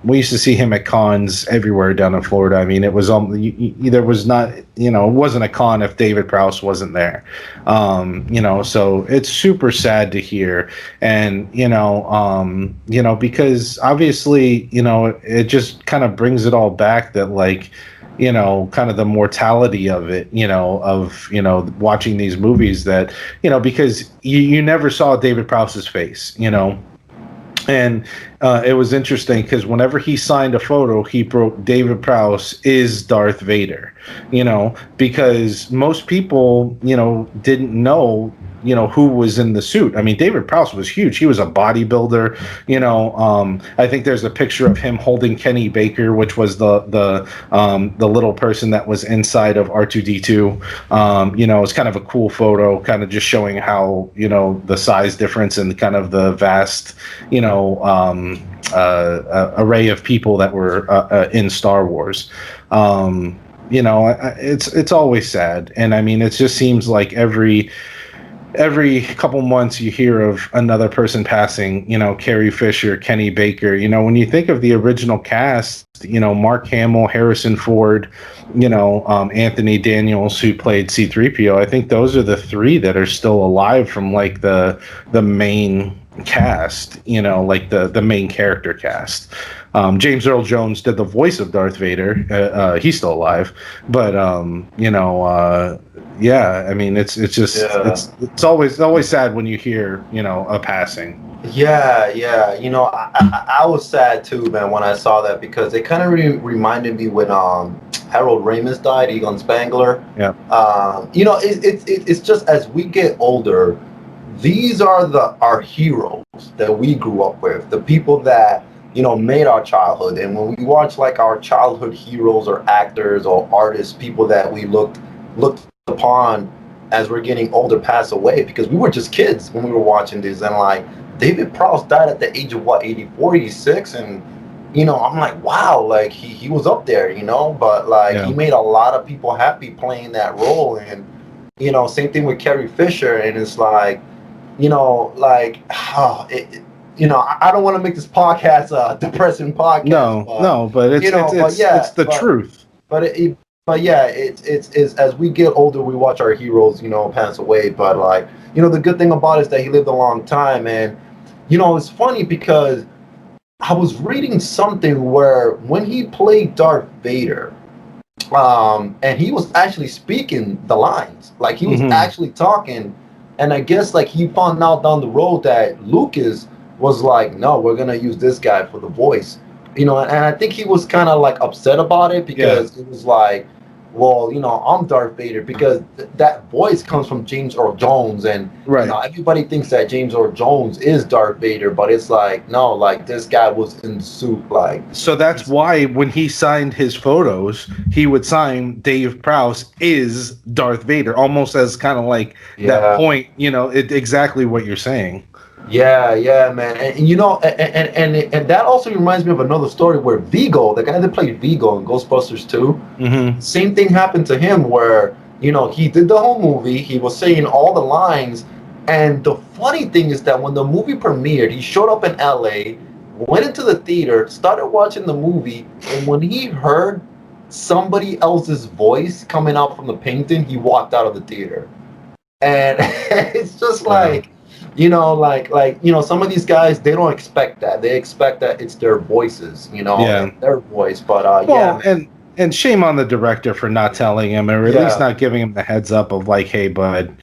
Speaker 3: We used to see him at cons everywhere down in Florida. I mean, it was there was not, it wasn't a con if David Prowse wasn't there. So it's super sad to hear, and because obviously, it just kind of brings it all back that like, kind of the mortality of it, of watching these movies that, because you never saw David Prowse's face, And it was interesting because whenever he signed a photo, he wrote David Prowse is Darth Vader, because most people, didn't know, who was in the suit. I mean, David Prowse was huge. He was a bodybuilder, I think there's a picture of him holding Kenny Baker, which was the little person that was inside of R2D2. It's kind of a cool photo, kind of just showing how, the size difference and kind of the vast, array of people that were in Star Wars. It's always sad, and I mean, it just seems like every couple months you hear of another person passing. Carrie Fisher, Kenny Baker. When you think of the original cast, Mark Hamill, Harrison Ford, Anthony Daniels, who played C-3PO. I think those are the three that are still alive from like the main cast, like the main character cast. James Earl Jones did the voice of Darth Vader. He's still alive, but yeah, I mean, it's just it's always sad when you hear a passing.
Speaker 1: Yeah. I was sad too, man, when I saw that because it kind of reminded me when Harold Ramis died, Egon Spangler.
Speaker 3: Yeah.
Speaker 1: It's just as we get older, these are our heroes that we grew up with, the people that made our childhood. And when we watch like our childhood heroes or actors or artists, people that we looked upon as we're getting older pass away, because we were just kids when we were watching this. And like David Prowse died at the age of 84, 86, and I'm like, wow, like he was up there, but like he made a lot of people happy playing that role. And same thing with Carrie Fisher. And it's like, I don't want to make this podcast a depressing podcast.
Speaker 3: But it's the truth.
Speaker 1: But it's as we get older, we watch our heroes, pass away. But like, the good thing about it is that he lived a long time. And, it's funny because I was reading something where when he played Darth Vader, and he was actually speaking the lines, like he was actually talking. And I guess like he found out down the road that Lucas was like, no, we're gonna use this guy for the voice, and I think he was kind of like upset about it because it was like, well, I'm Darth Vader because that voice comes from James Earl Jones, and everybody thinks that James Earl Jones is Darth Vader, but it's like, no, like this guy was in the suit, like.
Speaker 3: So that's why when he signed his photos, he would sign Dave Prowse is Darth Vader, almost as kind of like that point, exactly what you're saying.
Speaker 1: Yeah, man, and that also reminds me of another story where Vigo, the guy that played Vigo in Ghostbusters 2, same thing happened to him where he did the whole movie, he was saying all the lines, and the funny thing is that when the movie premiered, he showed up in LA, went into the theater, started watching the movie, and when he heard somebody else's voice coming out from the painting, he walked out of the theater, and it's just like. Some of these guys, they don't expect that. They expect that it's their voices, their voice. But
Speaker 3: and shame on the director for not telling him, or at least not giving him the heads up of like, hey, bud,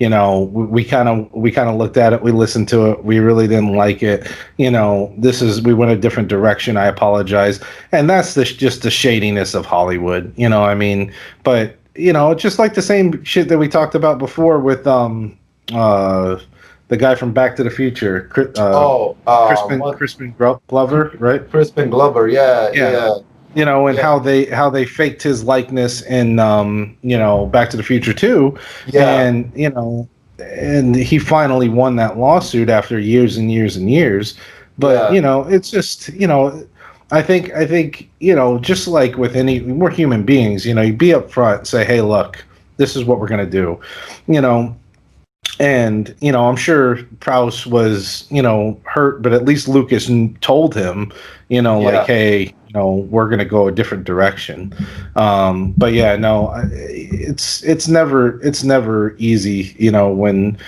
Speaker 3: we kind of looked at it, we listened to it, we really didn't like it. We went a different direction. I apologize. And that's just the shadiness of Hollywood. But just like the same shit that we talked about before with the guy from Back to the Future, Crispin Glover, right?
Speaker 1: Crispin Glover, yeah.
Speaker 3: And how they faked his likeness in Back to the Future 2, and and he finally won that lawsuit after years and years and years. But it's just I think just like with we're human beings, you be up front, say, hey, look, this is what we're gonna do, And, I'm sure Prowse was, hurt, but at least Lucas told him, like, hey, we're going to go a different direction. But yeah, no, it's never easy, when,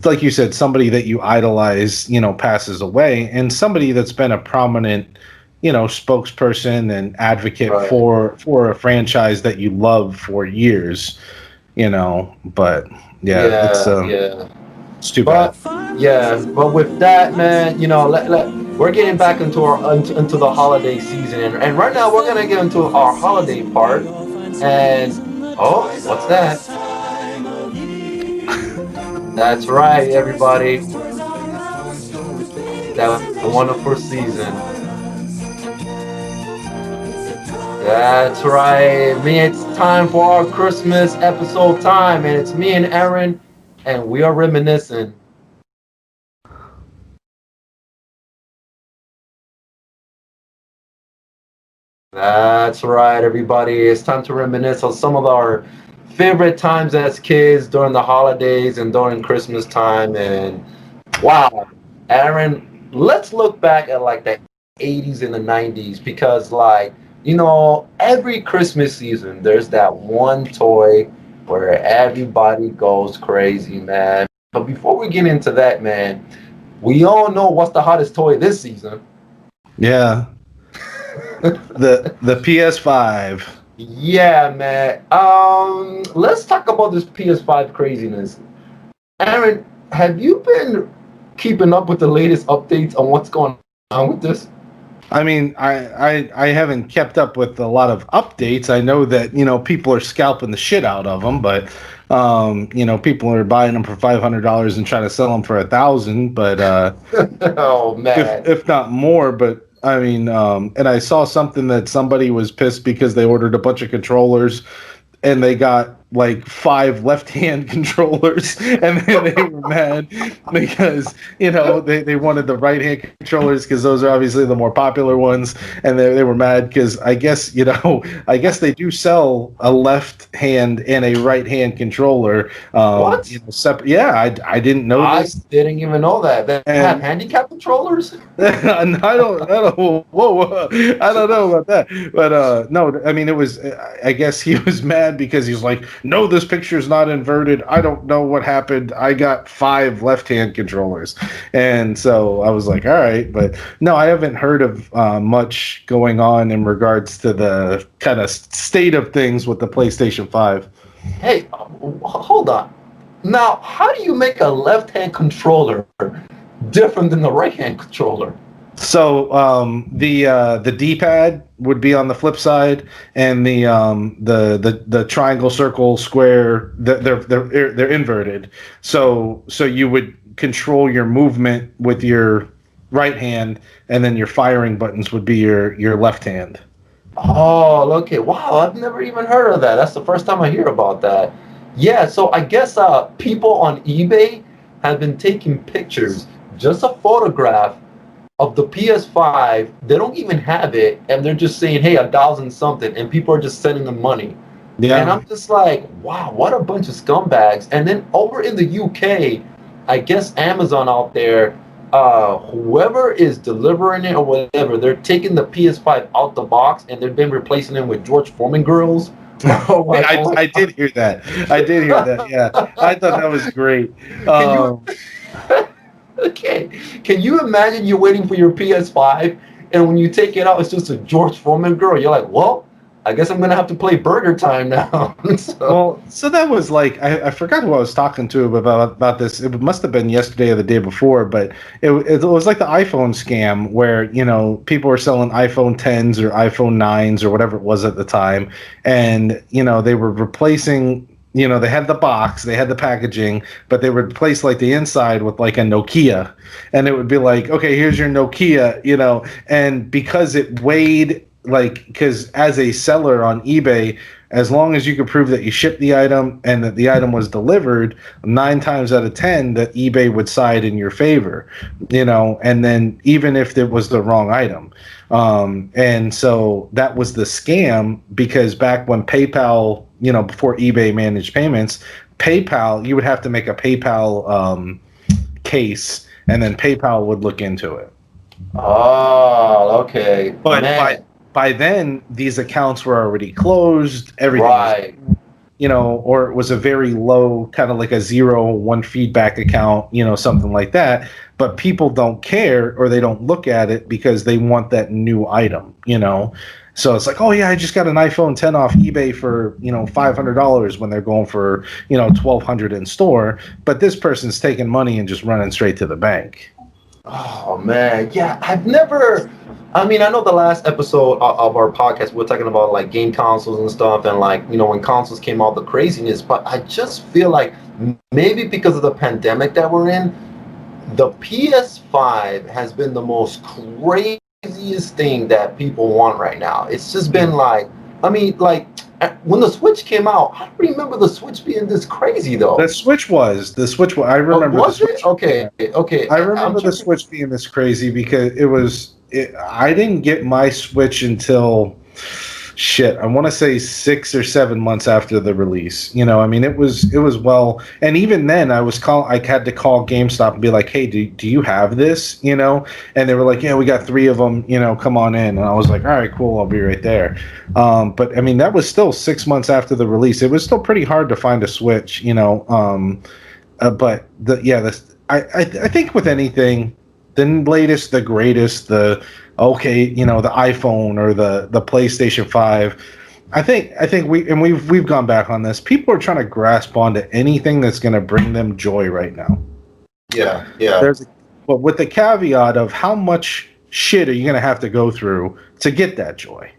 Speaker 3: like you said, somebody that you idolize, passes away, and somebody that's been a prominent, spokesperson and advocate for a franchise that you love for years, but. It's too bad.
Speaker 1: But with that, man, we're getting back into the holiday season, and right now we're gonna get into our holiday part. And what's that? That's right, everybody. That wonderful season. That's right. It's time for our Christmas episode time, and it's me and Aaron, and we are reminiscing. That's right, everybody. It's time to reminisce on some of our favorite times as kids during the holidays and during Christmas time. And wow, Aaron, let's look back at like the 80s and the 90s because every Christmas season, there's that one toy where everybody goes crazy, man. But before we get into that, man, we all know what's the hottest toy this season.
Speaker 3: Yeah. the PS5.
Speaker 1: Yeah, man. Let's talk about this PS5 craziness. Aaron, have you been keeping up with the latest updates on what's going on with this?
Speaker 3: I mean, I haven't kept up with a lot of updates. I know that, people are scalping the shit out of them, but, people are buying them for $500 and trying to sell them for $1,000, but,
Speaker 1: oh, man.
Speaker 3: If not more, but I mean, and I saw something that somebody was pissed because they ordered a bunch of controllers and they got like 5 left-hand controllers, and then they were mad because they wanted the right-hand controllers because those are obviously the more popular ones, and they were mad because I guess they do sell a left hand and a right-hand controller.
Speaker 1: What?
Speaker 3: Separate. Yeah, I didn't know this.
Speaker 1: I didn't even know that. They have handicap controllers.
Speaker 3: I don't. Whoa, I don't know about that, but no, I mean it was. I guess he was mad because he was like, no, this picture's not inverted. I don't know what happened. I got 5 left-hand controllers. And so I was like, all right. But no, I haven't heard of much going on in regards to the kind of state of things with the PlayStation 5.
Speaker 1: Hey, hold on. Now, how do you make a left-hand controller different than the right-hand controller?
Speaker 3: So the D-pad would be on the flip side, and the triangle, circle, square, they're inverted. So you would control your movement with your right hand, and then your firing buttons would be your left hand.
Speaker 1: Oh, okay. Wow, I've never even heard of that. That's the first time I hear about that. Yeah, so I guess people on eBay have been taking pictures, just a photograph of the PS5. They don't even have it, and they're just saying, hey, 1,000 something, and people are just sending them money.
Speaker 3: Yeah.
Speaker 1: And I'm just like, wow, what a bunch of scumbags. And then over in the UK, I guess Amazon out there, whoever is delivering it or whatever, they're taking the PS5 out the box and they've been replacing them with George Foreman girls.
Speaker 3: I did hear that. I did hear that. Yeah, I thought that was great.
Speaker 1: Okay, can you imagine you're waiting for your PS5 and when you take it out, it's just a George Foreman girl? You're like, well, I guess I'm gonna have to play Burger Time now.
Speaker 3: So that was like I forgot who I was talking to about this. It must have been yesterday or the day before, but it was like the iPhone scam where people were selling iPhone 10s or iPhone 9s or whatever it was at the time, and they were replacing. They had the box, they had the packaging, but they would replace like the inside with like a Nokia, and it would be like, okay, here's your Nokia, and because it weighed. Because as a seller on eBay, as long as you could prove that you shipped the item and that the item was delivered, 9 times out of 10 that eBay would side in your favor, and then even if it was the wrong item. And so that was the scam, because back when PayPal, before eBay managed payments, PayPal, you would have to make a PayPal case, and then PayPal would look into it.
Speaker 1: Oh, okay.
Speaker 3: But by then, these accounts were already closed. Everything,
Speaker 1: right?
Speaker 3: Or it was a very low, kind of like a 0-1 feedback account, something like that. But people don't care, or they don't look at it because they want that new item, So it's like, oh yeah, I just got an iPhone 10 off eBay for $500 when they're going for $1,200 in store. But this person's taking money and just running straight to the bank.
Speaker 1: Oh man, yeah, I've never. I mean, I know the last episode of our podcast, we were talking about like game consoles and stuff, and like, when consoles came out, the craziness. But I just feel like maybe because of the pandemic that we're in, the PS5 has been the most craziest thing that people want right now. It's just been like, I mean, like when the Switch came out, I don't remember the Switch being this crazy though.
Speaker 3: The Switch was. I remember.
Speaker 1: Was it? Okay.
Speaker 3: I remember the Switch being this crazy because I didn't get my Switch until I want to say 6 or 7 months after the release. I mean, it was well, and even then I had to call GameStop and be like, hey, do you have this? And they were like, yeah, we got 3 of them, come on in. And I was like, all right, cool, I'll be right there. But I mean, that was still 6 months after the release. It was still pretty hard to find a Switch, but I think with anything, the latest, the greatest, the iPhone or the PlayStation 5. I think we've gone back on this. People are trying to grasp onto anything that's going to bring them joy right now.
Speaker 1: Yeah.
Speaker 3: But with the caveat of how much shit are you going to have to go through to get that joy?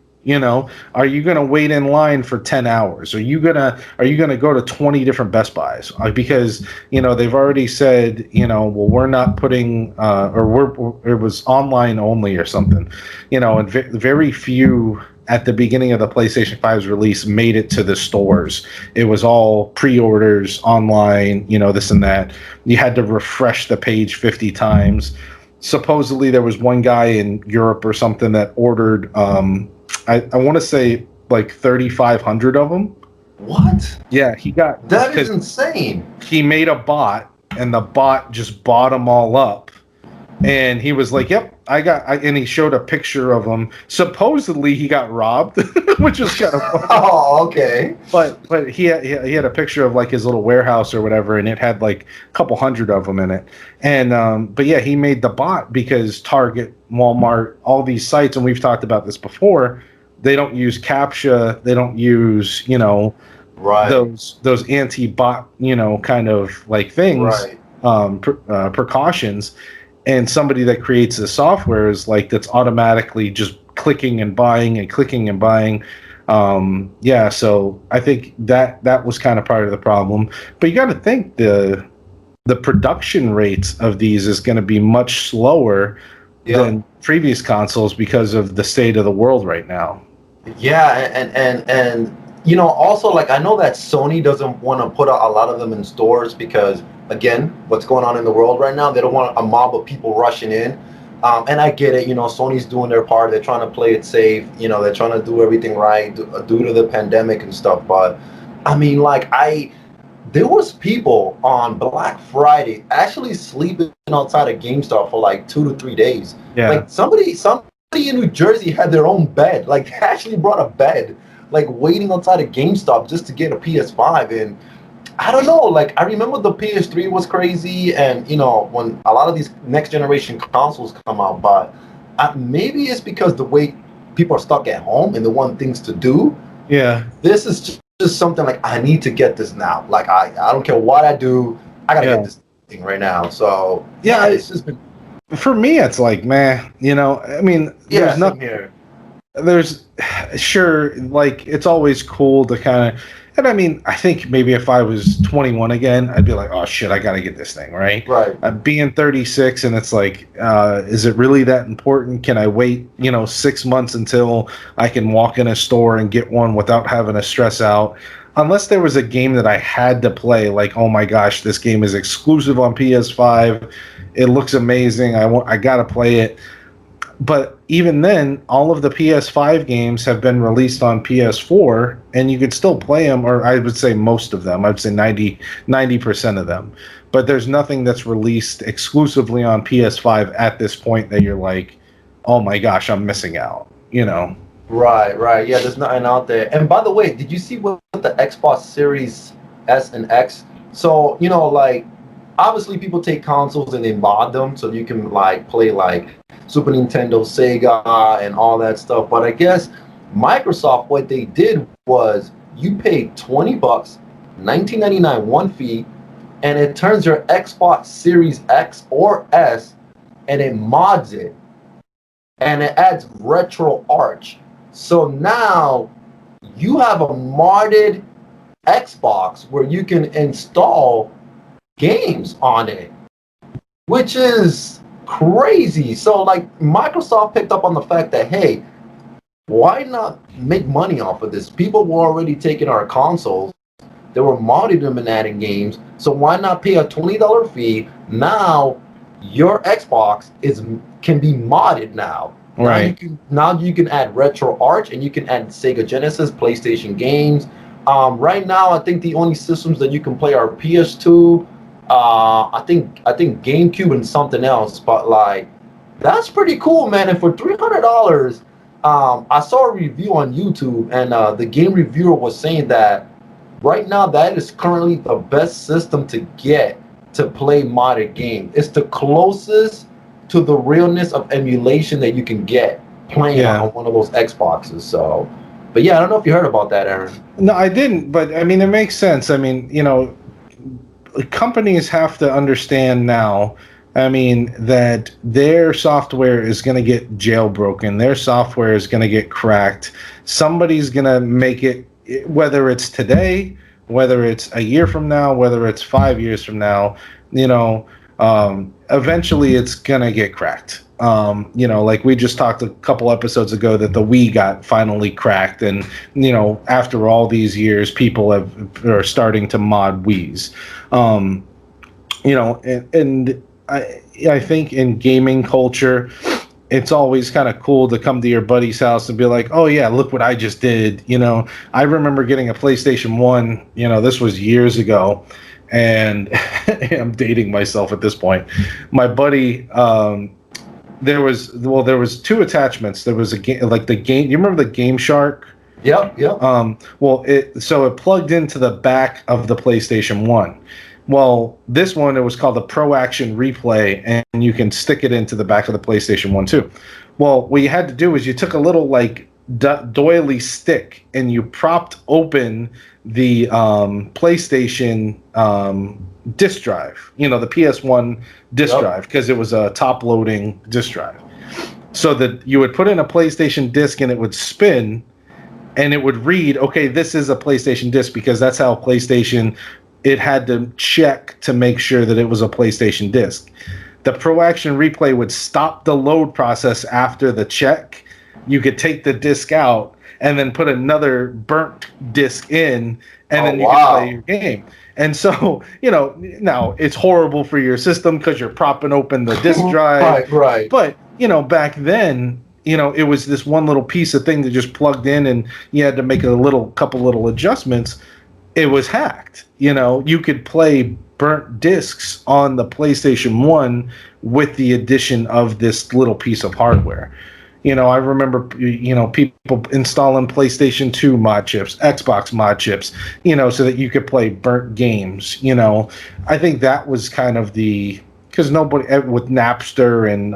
Speaker 3: Are you going to wait in line for 10 hours? Are you going to go to 20 different Best Buys? Because, they've already said, well, we're not putting, it was online only or something, and very few at the beginning of the PlayStation 5's release made it to the stores. It was all pre-orders online, this and that. You had to refresh the page 50 times. Supposedly there was one guy in Europe or something that ordered, I want to say like 3,500 of them.
Speaker 1: What?
Speaker 3: Yeah, he got
Speaker 1: that is insane.
Speaker 3: He made a bot, and the bot just bought them all up, And he was like, "Yep, and he showed a picture of him. Supposedly, he got robbed, which was kind of funny.
Speaker 1: Oh, okay.
Speaker 3: But he had a picture of like his little warehouse or whatever, and it had like a couple hundred of them in it. And but yeah, he made the bot because Target, Walmart, all these sites, and we've talked about this before. They don't use CAPTCHA. They don't use
Speaker 1: Right.
Speaker 3: those anti-bot kind of like things,
Speaker 1: Right.
Speaker 3: precautions. And somebody that creates the software is like that's automatically just clicking and buying and clicking and buying. Yeah, so I think that was kind of part of the problem. But you got to think the production rates of these is going to be much slower than previous consoles because of the state of the world right now.
Speaker 1: Yeah, and also like I know that Sony doesn't want to put a lot of them in stores because again, what's going on in the world right now, they don't want a mob of people rushing in. And I get it, Sony's doing their part. They're trying to play it safe. They're trying to do everything right due to the pandemic and stuff. But I mean, there was people on Black Friday actually sleeping outside of GameStop for like 2 to 3 days.
Speaker 3: Yeah.
Speaker 1: Like somebody in New Jersey had their own bed. Like they actually brought a bed, like waiting outside of GameStop just to get a PS5. And I don't know, like I remember the PS3 was crazy, and when a lot of these next generation consoles come out, but maybe it's because the way people are stuck at home and they want things to do.
Speaker 3: Yeah.
Speaker 1: This is just something like I need to get this now. Like I don't care what I do, I gotta get this thing right now. So
Speaker 3: yeah,
Speaker 1: it's just been.
Speaker 3: For me, it's like, man, I mean, there's nothing
Speaker 1: here.
Speaker 3: There's sure, like it's always cool to kind of. And I mean, I think maybe if I was 21 again, I'd be like, oh shit, I got to get this thing, right?
Speaker 1: Right.
Speaker 3: Being 36, and it's like, is it really that important? Can I wait, 6 months until I can walk in a store and get one without having to stress out? Unless there was a game that I had to play, like, oh my gosh, this game is exclusive on PS5. It looks amazing. I got to play it. But even then, all of the PS5 games have been released on PS4, and you could still play them, or I would say most of them. I would say 90% of them. But there's nothing that's released exclusively on PS5 at this point that you're like, oh my gosh, I'm missing out,
Speaker 1: Right. Yeah, there's nothing out there. And by the way, did you see what the Xbox Series S and X? So, like, obviously people take consoles and they mod them so you can, like, play, like, Super Nintendo, Sega, and all that stuff. But I guess Microsoft, what they did was you paid $20, $19.99 one fee, and it turns your Xbox Series X or S, and it mods it, and it adds retro arch. So now you have a modded Xbox where you can install games on it, which is crazy. So like Microsoft picked up on the fact that, hey, why not make money off of this? People were already taking our consoles, they were modding them and adding games, so why not pay a $20 fee? Now your Xbox can be modded now.
Speaker 3: Right.
Speaker 1: Now you can add retro arch, and you can add Sega Genesis, PlayStation games. Right now I think the only systems that you can play are PS2, I think GameCube and something else, but like that's pretty cool, man. And for $300, I saw a review on YouTube, and the game reviewer was saying that right now that is currently the best system to get to play modded games. It's the closest to the realness of emulation that you can get playing on one of those Xboxes. So, but yeah, I don't know if you heard about that, Aaron.
Speaker 3: No, I didn't, but I mean, it makes sense. I mean, companies have to understand now, that their software is going to get jailbroken. Their software is going to get cracked. Somebody's going to make it, whether it's today, whether it's a year from now, whether it's 5 years from now, eventually it's going to get cracked. Like we just talked a couple episodes ago that the Wii got finally cracked, and after all these years, people are starting to mod Wiis. And I think in gaming culture, it's always kind of cool to come to your buddy's house and be like, oh yeah, look what I just did. I remember getting a PlayStation 1, this was years ago, and I'm dating myself at this point. My buddy, there was two attachments. There was a game, like the game. You remember the Game Shark?
Speaker 1: Yep.
Speaker 3: It plugged into the back of the PlayStation 1. Well, this one, it was called the Pro Action Replay, and you can stick it into the back of the PlayStation 1 too. Well, what you had to do is you took a little like doily stick and you propped open the PlayStation disk drive, the PS1 disk drive, because it was a top-loading disk drive. So that you would put in a PlayStation disc and it would spin, and it would read, okay, this is a PlayStation disc, because that's how PlayStation, it had to check to make sure that it was a PlayStation disc. The Pro Action Replay would stop the load process after the check. You could take the disc out and then put another burnt disc in, and then you could play your game. And so, now it's horrible for your system because you're propping open the disc drive.
Speaker 1: Right.
Speaker 3: But, back then, it was this one little piece of thing that just plugged in, and you had to make a couple little adjustments. It was hacked. You could play burnt discs on the PlayStation 1 with the addition of this little piece of hardware. I remember, people installing PlayStation 2 mod chips, Xbox mod chips, so that you could play burnt games. I think that was kind of because nobody, with Napster and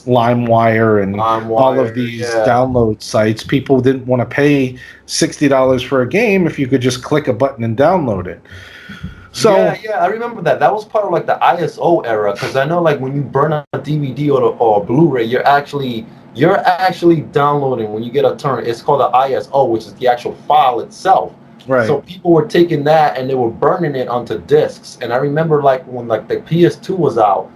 Speaker 3: LimeWire and all of these download sites, people didn't want to pay $60 for a game if you could just click a button and download it. So
Speaker 1: I remember that. That was part of like the ISO era, because I know like when you burn a DVD or Blu-ray, you're actually downloading, when you get a turn, it's called the ISO, which is the actual file itself.
Speaker 3: Right.
Speaker 1: So people were taking that and they were burning it onto discs. And I remember like when like the PS2 was out,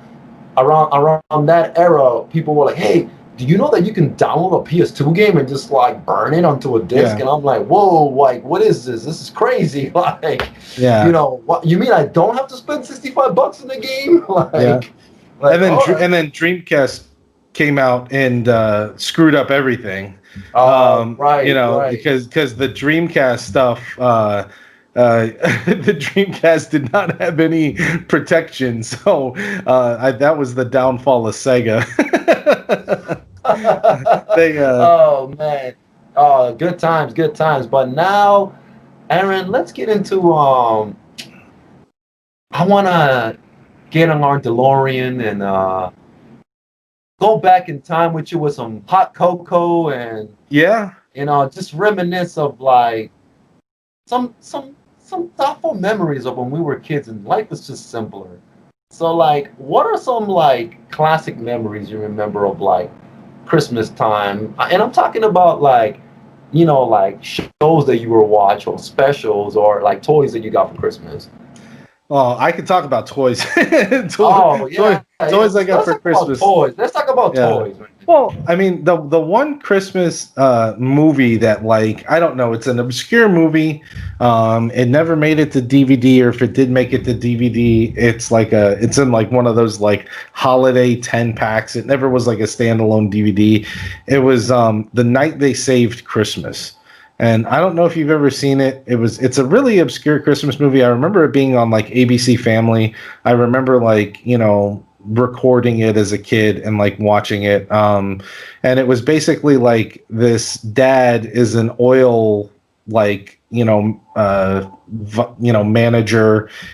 Speaker 1: around that era, people were like, hey, do you know that you can download a PS2 game and just like burn it onto a disc? And I'm like, whoa, like what is this? This is crazy. Like, what you mean I don't have to spend $65 in the game?
Speaker 3: And then Dreamcast came out and screwed up everything. Because the Dreamcast stuff, the Dreamcast did not have any protection, so that was the downfall of Sega.
Speaker 1: Oh man, good times. But now, Aaron, let's get into I want to get on our DeLorean and go back in time with you with some hot cocoa and just reminisce of like some thoughtful memories of when we were kids and life was just simpler. So like, what are some like classic memories you remember of like Christmas time? And I'm talking about like, like shows that you were watching or specials or like toys that you got for Christmas.
Speaker 3: Oh, I could talk about toys.
Speaker 1: Toys
Speaker 3: I got for Christmas.
Speaker 1: Toys. Let's talk about toys.
Speaker 3: Well, I mean, the one Christmas movie that, like, I don't know, it's an obscure movie. It never made it to DVD, or if it did make it to DVD, it's in like one of those like holiday 10 packs. It never was like a standalone DVD. It was The Night They Saved Christmas. And I don't know if you've ever seen it. It's a really obscure Christmas movie. I remember it being on like ABC Family. I remember like, recording it as a kid and like watching it. And it was basically like this dad is an oil like manager.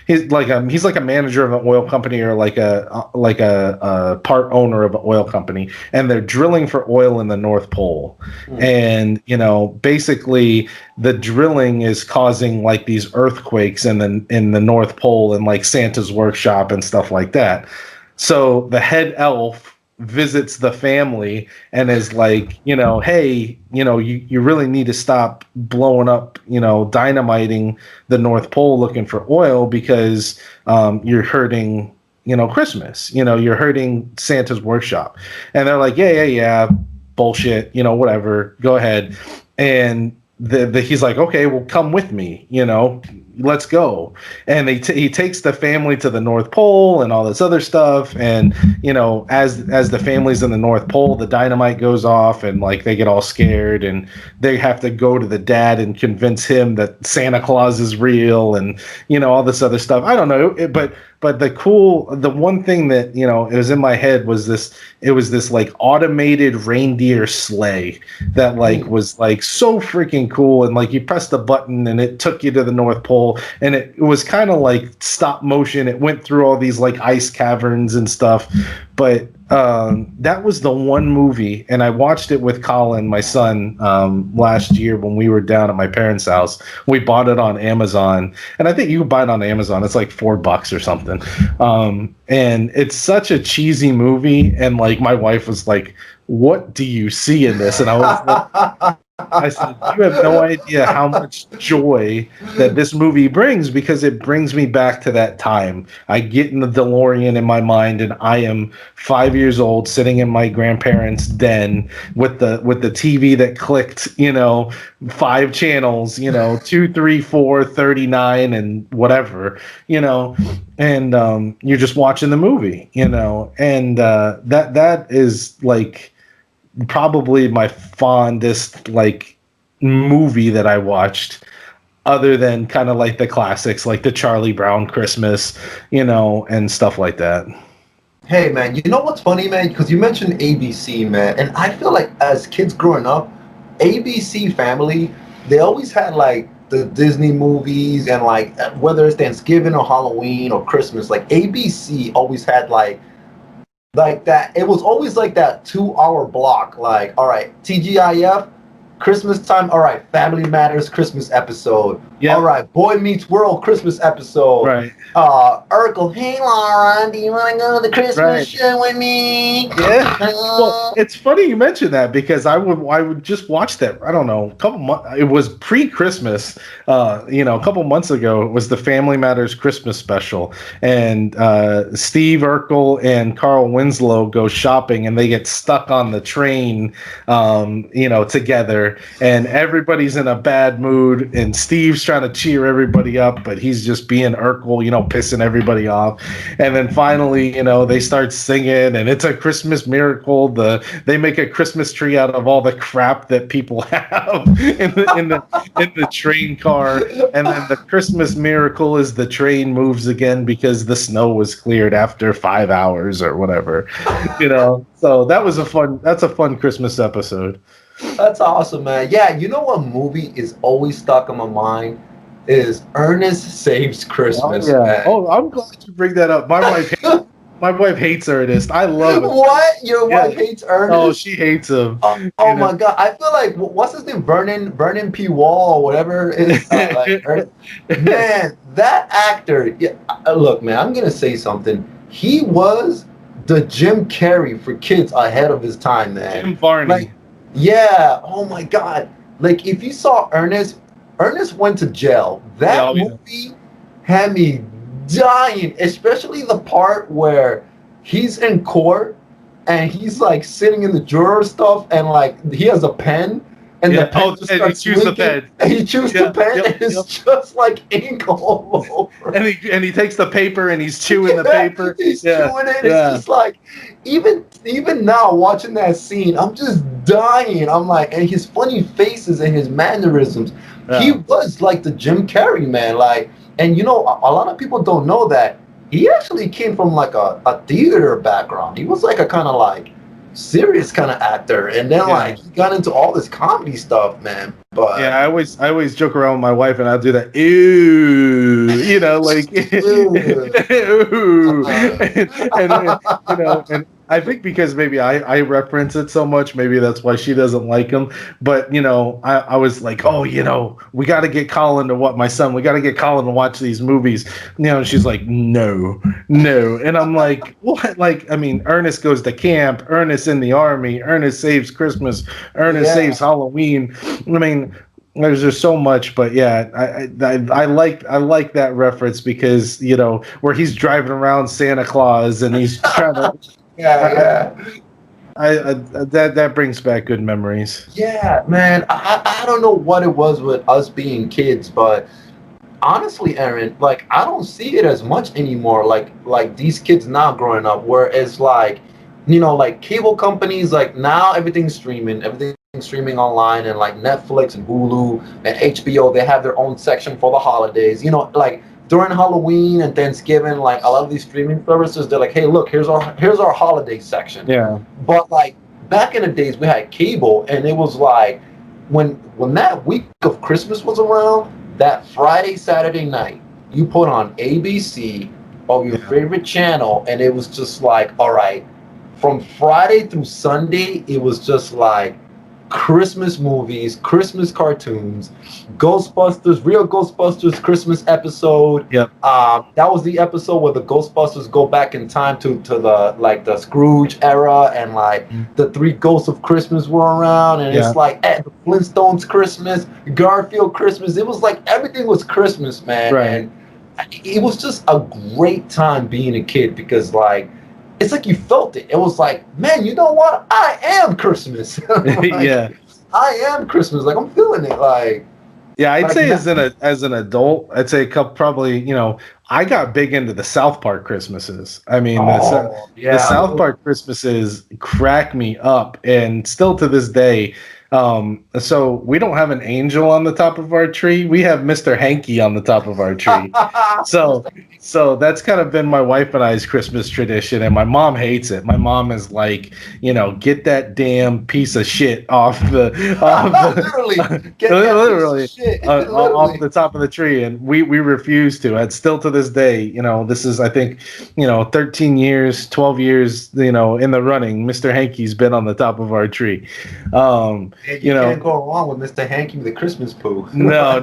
Speaker 3: He's like a manager of an oil company, or like a part owner of an oil company, and they're drilling for oil in the North Pole. And basically the drilling is causing like these earthquakes in the North Pole and like Santa's workshop and stuff like that. So the head elf visits the family and is like, hey, you really need to stop blowing up, dynamiting the North Pole looking for oil, because you're hurting, Christmas, you're hurting Santa's workshop. And they're like, yeah, bullshit, whatever, go ahead. And he's like, okay, well, come with me, let's go. And he takes the family to the North Pole and all this other stuff. And as the family's in the North Pole, the dynamite goes off, and like they get all scared, and they have to go to the dad and convince him that Santa Claus is real, and all this other stuff. I don't know, but the one thing that it was in my head was this. It was this like automated reindeer sleigh that like was like so freaking cool, and like you pressed the button and it took you to the North Pole, and it was kind of like stop motion. It went through all these like ice caverns and stuff, but that was the one movie, and I watched it with Colin, my son, last year when we were down at my parents' house. We bought it on Amazon, and I think you can buy it on Amazon. It's like $4 or something. And it's such a cheesy movie, and like my wife was like, "What do you see in this?" And I was like, I said, "You have no idea how much joy that this movie brings, because it brings me back to that time. I get in the DeLorean in my mind, and I am 5 years old, sitting in my grandparents' den with the TV that clicked, 5 channels, 2, 3, 4, 39, and whatever, and you're just watching the movie, and that is like." Probably my fondest like movie that I watched, other than kind of like the classics like the Charlie Brown Christmas, and stuff like that.
Speaker 1: Hey man, you know what's funny, man? Because you mentioned ABC, man, and I feel like as kids growing up, ABC Family, they always had like the Disney movies, and like whether it's Thanksgiving or Halloween or Christmas, like ABC always had like that. It was always like that 2-hour block. Like, all right, TGIF, Christmas time. All right, Family Matters Christmas episode. Yeah. All right, Boy Meets World Christmas episode.
Speaker 3: Right.
Speaker 1: Urkel, hey Laura, do you want to go to the Christmas show with me?
Speaker 3: Yeah. Well, it's funny you mentioned that, because I would just watch that. I don't know, a couple months. It was pre-Christmas. A couple months ago, it was the Family Matters Christmas special, and Steve Urkel and Carl Winslow go shopping, and they get stuck on the train, together, and everybody's in a bad mood, and Steve's trying to cheer everybody up, but he's just being Urkel, pissing everybody off. And then finally, they start singing, and it's a Christmas miracle. They make a Christmas tree out of all the crap that people have in the train car. And then the Christmas miracle is the train moves again because the snow was cleared after 5 hours or whatever. So that's a fun Christmas episode.
Speaker 1: That's awesome, man. Yeah, you know what movie is always stuck in my mind is Ernest Saves Christmas.
Speaker 3: Oh, yeah.
Speaker 1: Man.
Speaker 3: Oh, I'm glad you bring that up. My wife hates Ernest. I love it.
Speaker 1: What? Your wife hates Ernest?
Speaker 3: Oh, she hates him.
Speaker 1: Oh my God! I feel like what's his name? Vernon P. Wall or whatever. Man, that actor. Yeah, look, man. I'm gonna say something. He was the Jim Carrey for kids ahead of his time, man.
Speaker 3: Jim Varney.
Speaker 1: Like, yeah. Oh my God. Like if you saw Ernest went to jail. That movie had me dying, especially the part where he's in court and he's like sitting in the juror stuff, and like he has a pen, and the pen just starts winking, and he chews the pen, and it's just like ink all over.
Speaker 3: And he takes the paper and he's chewing the paper.
Speaker 1: He's chewing it. It's just like even now watching that scene, I'm just dying. I'm like, and his funny faces and his mannerisms. Yeah. He was like the Jim Carrey, man. Like, and a lot of people don't know that he actually came from like a theater background. He was like a kind of like serious kind of actor, and then like he got into all this comedy stuff, man. But
Speaker 3: yeah, I always joke around with my wife, and I'll do that. Ooh, like ooh, and I think because maybe I reference it so much, maybe that's why she doesn't like him. But I was like, oh, we got to get Colin to we got to get Colin to watch these movies. And she's like, no, and I'm like, what? Like, I mean, Ernest Goes to Camp, Ernest in the Army, Ernest Saves Christmas, Ernest Saves Halloween. I mean, there's just so much, but yeah, I like that reference because where he's driving around Santa Claus and he's trying to. That brings back good memories.
Speaker 1: Yeah, man. I don't know what it was with us being kids, but honestly, Aaron, like I don't see it as much anymore. Like these kids now growing up, whereas like, like cable companies, like now everything's streaming online, and like Netflix and Hulu and HBO, they have their own section for the holidays. Like during Halloween and Thanksgiving, like a lot of these streaming services, they're like, hey, look, here's our holiday section.
Speaker 3: Yeah.
Speaker 1: But like back in the days, we had cable, and it was like when that week of Christmas was around, that Friday, Saturday night, you put on ABC of your favorite channel, and it was just like, all right, from Friday through Sunday, it was just like Christmas movies, Christmas cartoons, Ghostbusters, Real Ghostbusters Christmas episode.
Speaker 3: Yep.
Speaker 1: That was the episode where the Ghostbusters go back in time to the Scrooge era, and like the three ghosts of Christmas were around, and it's like the Flintstones Christmas, Garfield Christmas. It was like everything was Christmas, man.
Speaker 3: Right.
Speaker 1: And it was just a great time being a kid, because like it's like you felt it. It was like, man, you know what? I am Christmas. Like,
Speaker 3: Yeah.
Speaker 1: I am Christmas. Like I'm feeling it. Like
Speaker 3: yeah, I'd
Speaker 1: like
Speaker 3: say
Speaker 1: that-
Speaker 3: as an adult, I'd say a couple probably, I got big into the South Park Christmases. I mean, the South Park Christmases crack me up, and still to this day. So we don't have an angel on the top of our tree. We have Mr. Hanky on the top of our tree. So that's kind of been my wife and I's Christmas tradition, and my mom hates it. My mom is like, get that damn piece of shit off the off the top of the tree, and we refuse to. And still to this day, this is I think 13 years, 12 years, in the running. Mr. Hanky's been on the top of our tree.
Speaker 1: You can't go wrong with Mr. Hanky with the Christmas poo.
Speaker 3: No.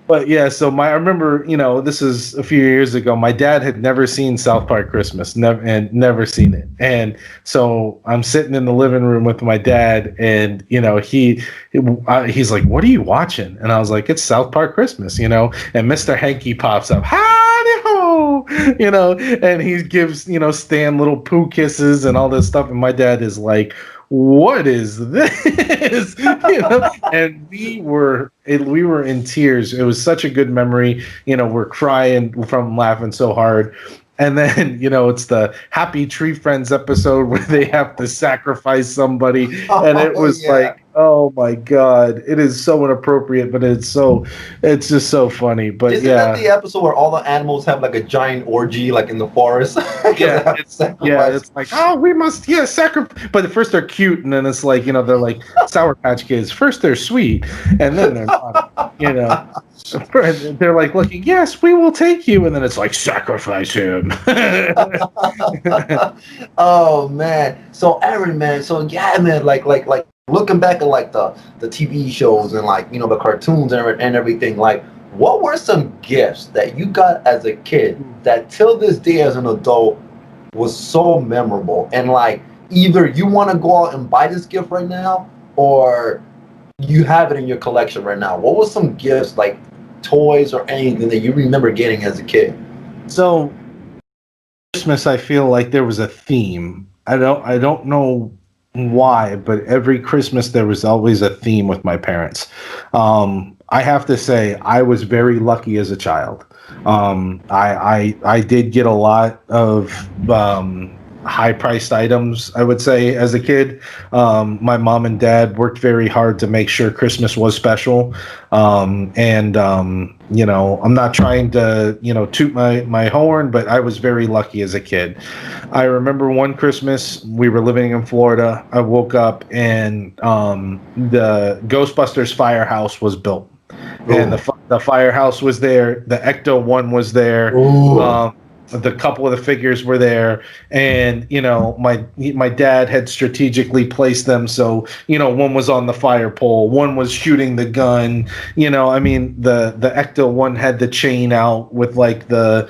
Speaker 3: But yeah, so I remember, this is a few years ago. My dad had never seen South Park Christmas, never seen it, and so I'm sitting in the living room with my dad, and he's like, "What are you watching?" And I was like, "It's South Park Christmas," and Mr. Hanky pops up, "Howdy ho," and he gives Stan little poo kisses and all this stuff, and my dad is like, what is this? And we were in tears. It was such a good memory. We're crying from laughing so hard. And then, it's the Happy Tree Friends episode where they have to sacrifice somebody. And it was like, oh my God, it is so inappropriate, but it's just so funny. But
Speaker 1: Isn't that the episode where all the animals have like a giant orgy, like in the forest?
Speaker 3: It's like, oh, we must, sacrifice. But at first they're cute, and then it's like, they're like Sour Patch Kids. First they're sweet, and then they're not, They're like looking, yes, we will take you, and then it's like, sacrifice him.
Speaker 1: Oh man. So Aaron, man, man, like looking back at like the TV shows and like the cartoons and everything, like what were some gifts that you got as a kid that till this day as an adult was so memorable, and like either you want to go out and buy this gift right now, or you have it in your collection right now? What was some gifts, like toys or anything, that you remember getting as a kid?
Speaker 3: So Christmas, I feel like there was a theme. I don't know why, but every Christmas there was always a theme with my parents. I have to say I was very lucky as a child. I did get a lot of high-priced items, I would say, as a kid. My mom and dad worked very hard to make sure Christmas was special. I'm not trying to, toot my horn, but I was very lucky as a kid. I remember one Christmas, we were living in Florida. I woke up and the Ghostbusters firehouse was built. Ooh. And the firehouse was there. The Ecto one was there. The couple of the figures were there, and my dad had strategically placed them so one was on the fire pole, one was shooting the gun. The Ecto one had the chain out with like the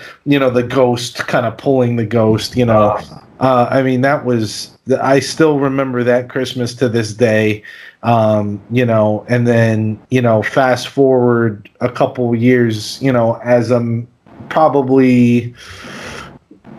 Speaker 3: ghost kind of pulling the ghost. That was, I still remember that Christmas to this day. And then fast forward a couple years, as I'm probably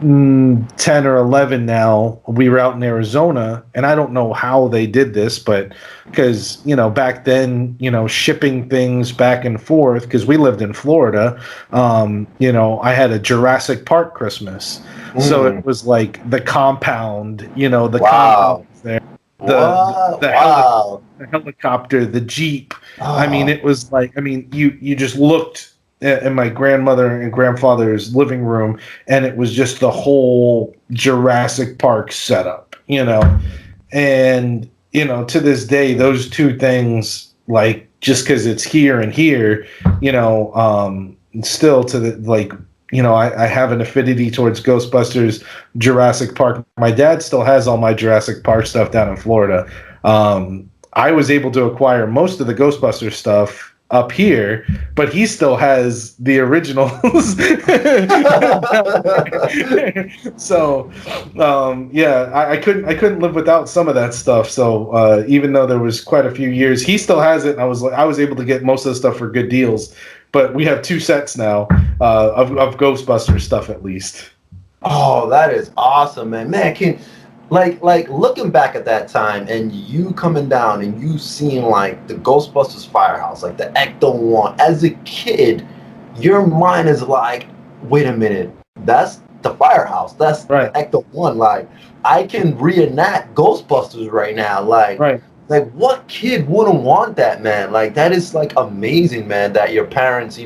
Speaker 3: 10 or 11 now, we were out in Arizona, and I don't know how they did this, but because, back then, shipping things back and forth, because we lived in Florida, I had a Jurassic Park Christmas. So it was like the compound, the compound there. The helicopter, the Jeep. I mean, it was like, you just looked in my grandmother and grandfather's living room, and it was just the whole Jurassic Park setup, and to this day, those two things, like, just because it's here and here, still to the, like, I have an affinity towards Ghostbusters, Jurassic Park. My dad still has all my Jurassic Park stuff down in Florida. I was able to acquire most of the Ghostbusters stuff up here, but he still has the originals. So, I couldn't live without some of that stuff. So, even though there was quite a few years, he still has it. And I was able to get most of the stuff for good deals. But we have 2 sets now of Ghostbusters stuff, at least.
Speaker 1: Oh, that is awesome, man. Man, like looking back at that time and you coming down and you seeing like the Ghostbusters firehouse, like the Ecto 1, as a kid, your mind is like, wait a minute, that's the firehouse. That's right. The Ecto 1. Like, I can reenact Ghostbusters right now. Like, right. Like, what kid wouldn't want that, man? Like, that is like amazing, man, that your parents,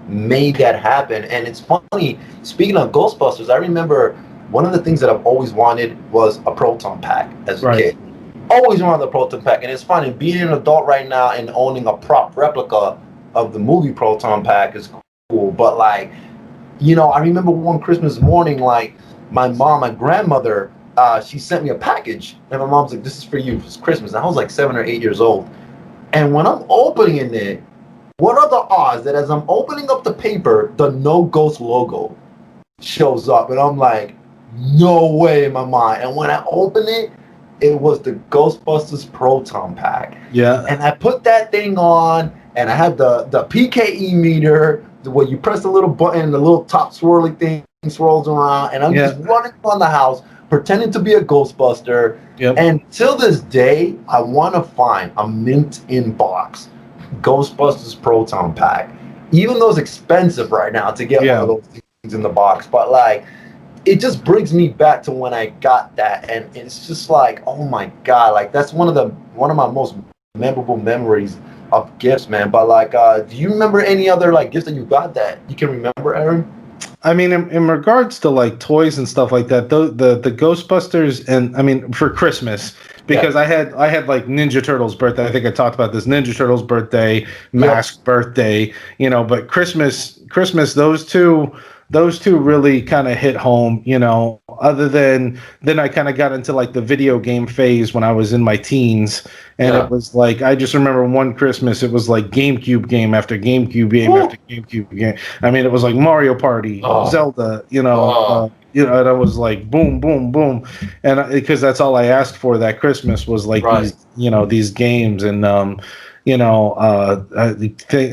Speaker 1: made that happen. And it's funny, speaking of Ghostbusters, I remember one of the things that I've always wanted was a proton pack as a kid. Always wanted a proton pack. And it's funny, being an adult right now and owning a prop replica of the movie Proton Pack is cool. But, like, I remember one Christmas morning, like, my grandmother, she sent me a package. And my mom's like, this is for you. It's Christmas. And I was like 7 or 8 years old. And when I'm opening it, what are the odds that as I'm opening up the paper, the No Ghost logo shows up? And I'm like, no way in my mind. And when I opened it, it was the Ghostbusters Proton Pack. Yeah. And I put that thing on, and I had the PKE meter, where you press the little button, the little top swirly thing swirls around, and I'm just running around the house, pretending to be a Ghostbuster. Yep. And till this day, I want to find a mint in box Ghostbusters Proton Pack. Even though it's expensive right now to get one of those things in the box, but like, it just brings me back to when I got that, and it's just like, oh my god, like that's one of my most memorable memories of gifts, man. But like, do you remember any other like gifts that you got that you can remember, Aaron?
Speaker 3: I mean, in regards to like toys and stuff like that, the Ghostbusters, and I mean for Christmas, because I had like Ninja Turtles birthday. I think I talked about this, Ninja Turtles birthday, Mask birthday, but Christmas, those two really kind of hit home, other than then I kind of got into like the video game phase when I was in my teens. And it was like, I just remember one Christmas, it was like GameCube game after GameCube game after GameCube game. I mean, it was like Mario Party, Zelda, and I was like, boom, boom, boom. And because that's all I asked for that Christmas was like these games. And, I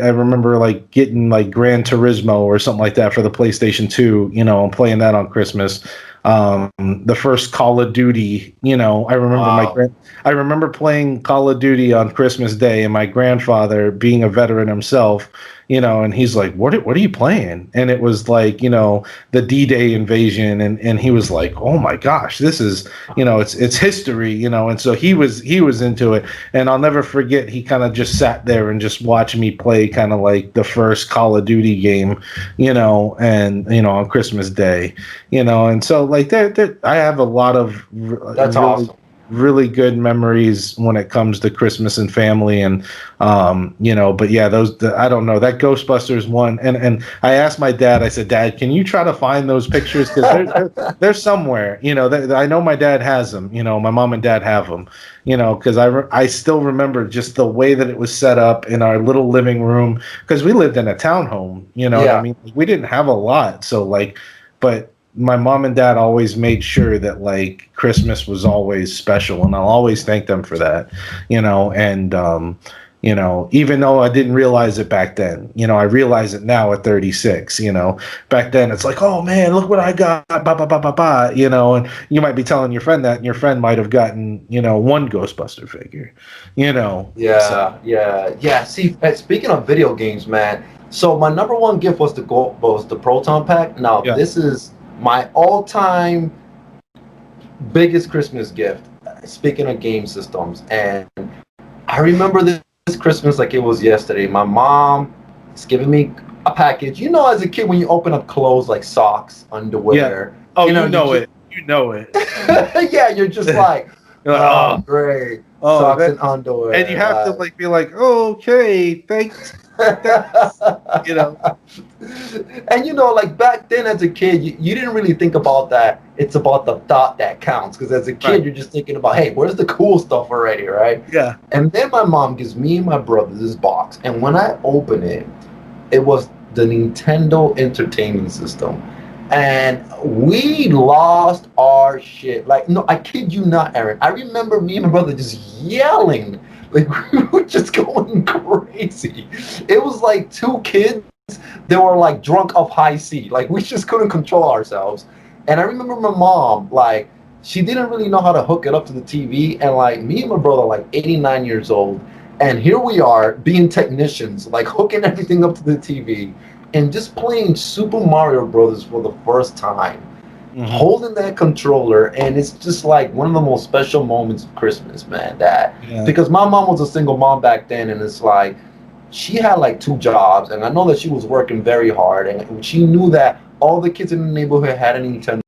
Speaker 3: remember like getting like Gran Turismo or something like that for the PlayStation 2, and playing that on Christmas. The first Call of Duty, I remember playing Call of Duty on Christmas Day, and my grandfather, being a veteran himself, and he's like, what are you playing? And it was like, the D-Day invasion, and he was like, oh my gosh, this is, it's history, and so he was into it. And I'll never forget, he kind of just sat there and just watched me play kind of like the first Call of Duty game, and on Christmas Day, and so like I have a lot of awesome. Really good memories when it comes to Christmas and family, and but yeah, I don't know, that Ghostbusters one, and I asked my dad, I said, Dad, can you try to find those pictures, because they're somewhere, I know my dad has them, my mom and dad have them, because I still remember just the way that it was set up in our little living room, because we lived in a townhome, what I mean, we didn't have a lot, so like, but my mom and dad always made sure that like Christmas was always special, and I'll always thank them for that, and You know, even though I didn't realize it back then, you know, I realize it now at 36. You know, back then it's like, oh man, look what I got, ba ba ba ba ba. You know, and you might be telling your friend that, and your friend might have gotten, you know, one Ghostbuster figure. You know, so
Speaker 1: Yeah. See, speaking of video games, man. So my number one gift was the Proton Pack. Now
Speaker 3: yeah,
Speaker 1: this is my all-time biggest Christmas gift. Speaking of game systems, and I remember this Christmas like it was yesterday. My mom is giving me a package. You know, as a kid, when you open up clothes like socks,
Speaker 3: yeah.
Speaker 1: underwear,
Speaker 3: Oh,
Speaker 1: you know,
Speaker 3: you know it. You know it.
Speaker 1: yeah, you're just like,
Speaker 3: You're like,
Speaker 1: oh,
Speaker 3: oh,
Speaker 1: great,
Speaker 3: oh,
Speaker 1: socks
Speaker 3: that,
Speaker 1: and
Speaker 3: and you
Speaker 1: underwear.
Speaker 3: have to like be like, oh, okay, thanks, you know.
Speaker 1: And you know, like back then as a kid, you didn't really think about that. It's about the thought that counts. Because as a
Speaker 3: Right.
Speaker 1: kid, you're just thinking about, hey, where's the cool stuff already, right?
Speaker 3: Yeah.
Speaker 1: And then my mom gives me and my brother this box. And when I open it, it was the Nintendo Entertainment System. And we lost our shit. Like, no, I kid you not, Aaron. I remember me and my brother just yelling. Like, we were just going crazy. It was like two kids that were like drunk off high C. Like, we just couldn't control ourselves. And I remember my mom, like, she didn't really know how to hook it up to the TV. And like, me and my brother, like 89 years old. And here we are being technicians, like hooking everything up to the TV and just playing Super Mario Brothers for the first time, holding that controller, and it's just like one of the most special moments of Christmas, man. That
Speaker 3: Yeah.
Speaker 1: because my mom was a single mom back then, and it's like she had like two jobs, and I know that she was working very hard, and she knew that all the kids in the neighborhood had a Nintendo,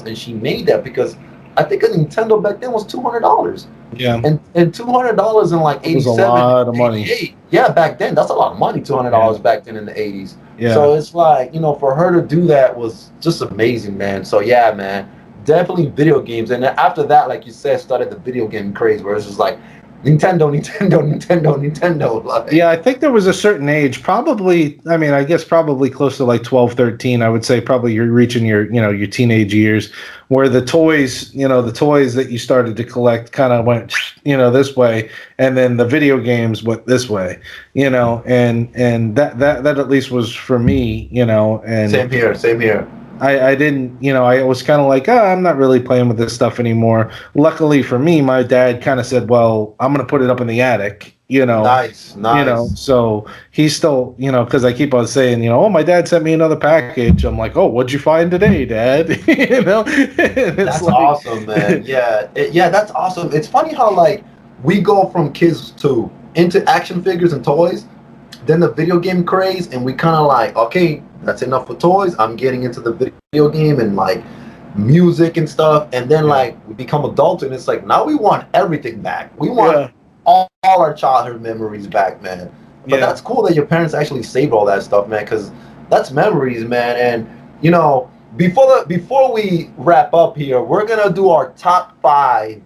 Speaker 1: and she made that because I think a Nintendo back then was $200.
Speaker 3: Yeah.
Speaker 1: And $200 in like
Speaker 3: It was a
Speaker 1: 87,
Speaker 3: lot of money.
Speaker 1: 88. Yeah, back then that's a lot of money. $200
Speaker 3: Yeah.
Speaker 1: back then in the 80s.
Speaker 3: Yeah.
Speaker 1: So it's like, you know, for her to do that was just amazing, man. So yeah, man, definitely video games. And then after that, like you said, started the video game craze where it's just like Nintendo. Like,
Speaker 3: Yeah, I think there was a certain age, probably, I mean, I guess probably close to like 12, 13. I would say probably you're reaching your, you know, your teenage years where the toys, you know, the toys that you started to collect kind of went, you know, this way, and then the video games went this way, you know, and that at least was for me, you know, and
Speaker 1: same here.
Speaker 3: I didn't, you know, I was kind of like, I'm not really playing with this stuff anymore. Luckily for me, my dad kind of said, well, I'm going to put it up in the attic, you know.
Speaker 1: Nice.
Speaker 3: You know, so he's still, you know, because I keep on saying, you know, oh, my dad sent me another package. I'm like, oh, what'd you find today, Dad? You know,
Speaker 1: That's like, awesome, man. Yeah, that's awesome. It's funny how like we go from kids to into action figures and toys, then the video game craze, and we kind of like, okay, that's enough for toys. I'm getting into the video game and like music and stuff, and then like we become adults, and it's like now we want everything back. We want all our childhood memories back, man. But that's cool that your parents actually saved all that stuff, man, because that's memories, man. And you know, before we wrap up here, we're gonna do our top 5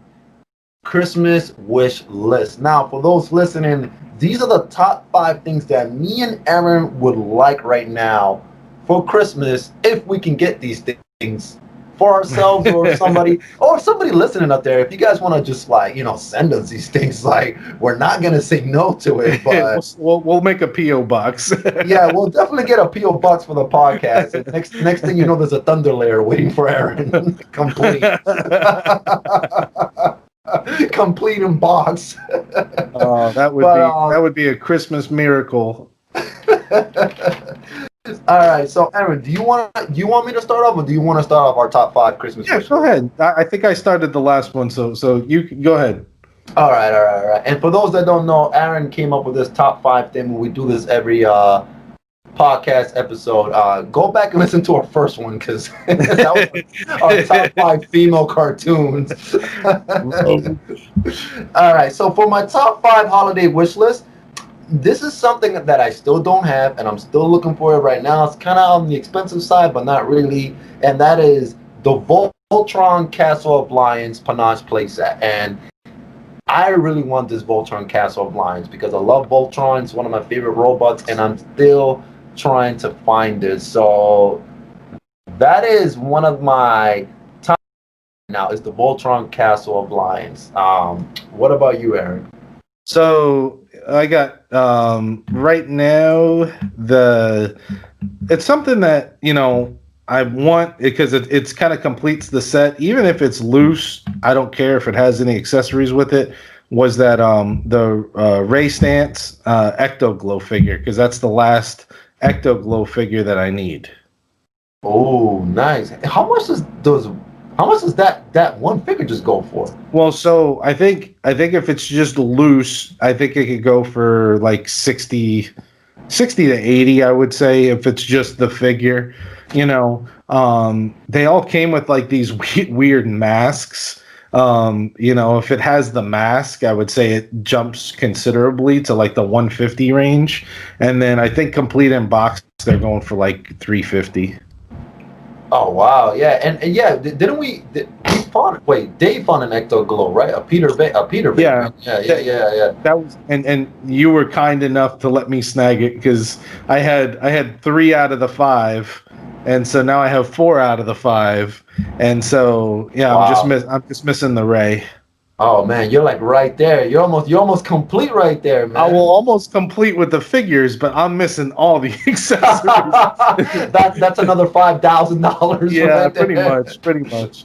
Speaker 1: Christmas wish list. Now, for those listening, these are the top 5 things that me and Aaron would like right now for Christmas if we can get these things for ourselves or somebody listening up there. If you guys want to just like, you know, send us these things, like we're not gonna say no to it, but
Speaker 3: we'll make a PO box.
Speaker 1: Yeah, we'll definitely get a PO box for the podcast. And next thing you know, there's a thunder layer waiting for Aaron. Complete. Complete in box.
Speaker 3: Oh, that would be a Christmas miracle.
Speaker 1: All right, so Aaron, do you want me to start off, or do you want to start off our top 5 Christmas?
Speaker 3: Yeah, go ahead. I think I started the last one, so you go ahead.
Speaker 1: All right. And for those that don't know, Aaron came up with this top 5 thing. When we do this every podcast episode, go back and listen to our first one because that was our top 5 female cartoons. All right, so for my top 5 holiday wish list, this is something that I still don't have, and I'm still looking for it right now. It's kind of on the expensive side, but not really. And that is the Voltron Castle of Lions Panache playset. And I really want this Voltron Castle of Lions because I love Voltron. It's one of my favorite robots, and I'm still trying to find it. So that is one of my top now is the Voltron Castle of Lions. What about you, Aaron?
Speaker 3: So I got right now it's something that I want because it's kind of completes the set. Even if it's loose, I don't care if it has any accessories with it. Was that the Ray Stance Ecto Glow figure, because that's the last Ecto Glow figure that I need.
Speaker 1: Oh, nice. How much does that one figure just go for?
Speaker 3: Well, so I think if it's just loose, I think it could go for like 60 to 80, I would say, if it's just the figure. They all came with like these weird masks. If it has the mask, I would say it jumps considerably to like the 150 range. And then I think complete in box, they're going for like 350.
Speaker 1: Oh wow, yeah, and yeah, didn't Dave found an Ecto Glow, right? A Peter
Speaker 3: Yeah,
Speaker 1: Venkman. Yeah.
Speaker 3: that was, and you were kind enough to let me snag it because I had 3 out of the 5, and so now I have 4 out of the 5, and so yeah,
Speaker 1: Wow.
Speaker 3: I'm just missing the Ray.
Speaker 1: Oh man, you're like right there. You're almost complete right there,
Speaker 3: I
Speaker 1: man.
Speaker 3: will almost complete with the figures, but I'm missing all the accessories.
Speaker 1: That's another $5,000
Speaker 3: Yeah,
Speaker 1: right there.
Speaker 3: pretty much.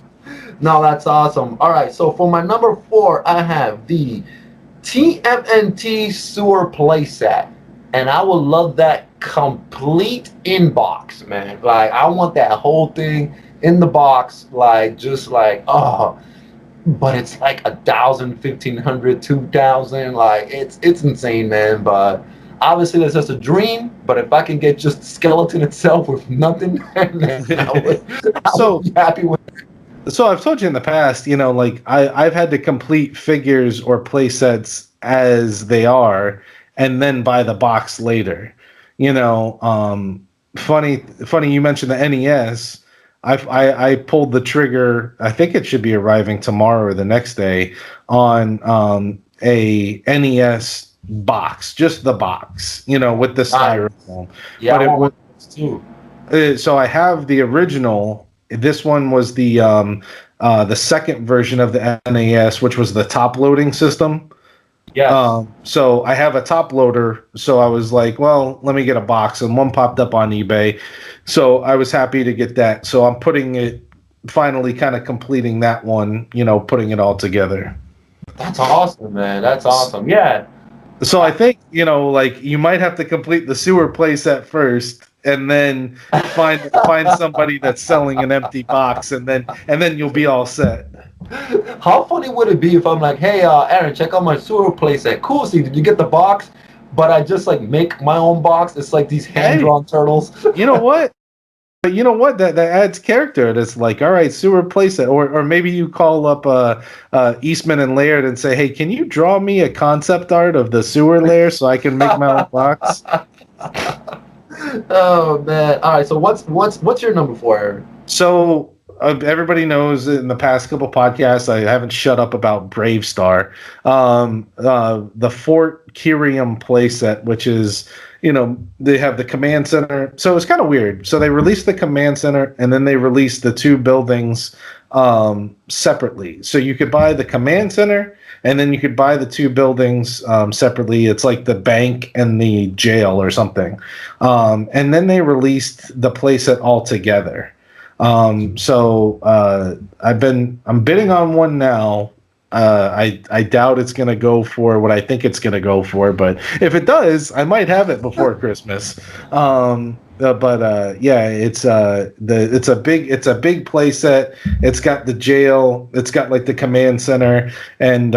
Speaker 1: No, that's awesome. All right, so for my number 4, I have the TMNT Sewer playset, and I would love that complete inbox, man. Like I want that whole thing in the box, like just like but it's like 1,000, 1,500, 2,000. Like it's insane, man. But obviously that's just a dream. But if I can get just the skeleton itself with nothing, then I would
Speaker 3: So
Speaker 1: be happy with.
Speaker 3: So I've told you in the past, like I've had to complete figures or play sets as they are, and then buy the box later. Funny you mentioned the NES. I pulled the trigger. I think it should be arriving tomorrow or the next day on a NES box, just the box, with the styrofoam.
Speaker 1: Yeah,
Speaker 3: But
Speaker 1: I
Speaker 3: it
Speaker 1: want
Speaker 3: was
Speaker 1: one of those too.
Speaker 3: so I have the original. This one was the second version of the NAS, which was the top loading system.
Speaker 1: Yes.
Speaker 3: So I have a top loader. So I was like, well, let me get a box, and one popped up on eBay. So I was happy to get that. So I'm putting it, finally kind of completing that one, putting it all together.
Speaker 1: That's awesome, man. That's awesome. Yeah.
Speaker 3: So I think, like you might have to complete the sewer playset first, and then find somebody that's selling an empty box, and then you'll be all set.
Speaker 1: How funny would it be if I'm like, hey, Aaron, check out my sewer playset. Cool. See, did you get the box? But I just like make my own box. It's like these hand drawn turtles.
Speaker 3: You know what? But you know what? That adds character. It's like, all right, sewer playset, or maybe you call up Eastman and Laird and say, hey, can you draw me a concept art of the sewer layer so I can make my own box?
Speaker 1: Oh man! All right. So what's your number 4, Aaron?
Speaker 3: So everybody knows in the past couple podcasts, I haven't shut up about Brave Star. The Fort Kirium playset, which is, they have the command center. So it's kind of weird. So they released the command center, and then they released the 2 buildings separately. So you could buy the command center, and then you could buy the 2 buildings separately. It's like the bank and the jail or something. And then they released the playset all together. So I'm bidding on one now. I doubt it's going to go for what I think it's going to go for, but if it does, I might have it before Christmas. Yeah, it's a big play set. It's got the jail. It's got like the command center, and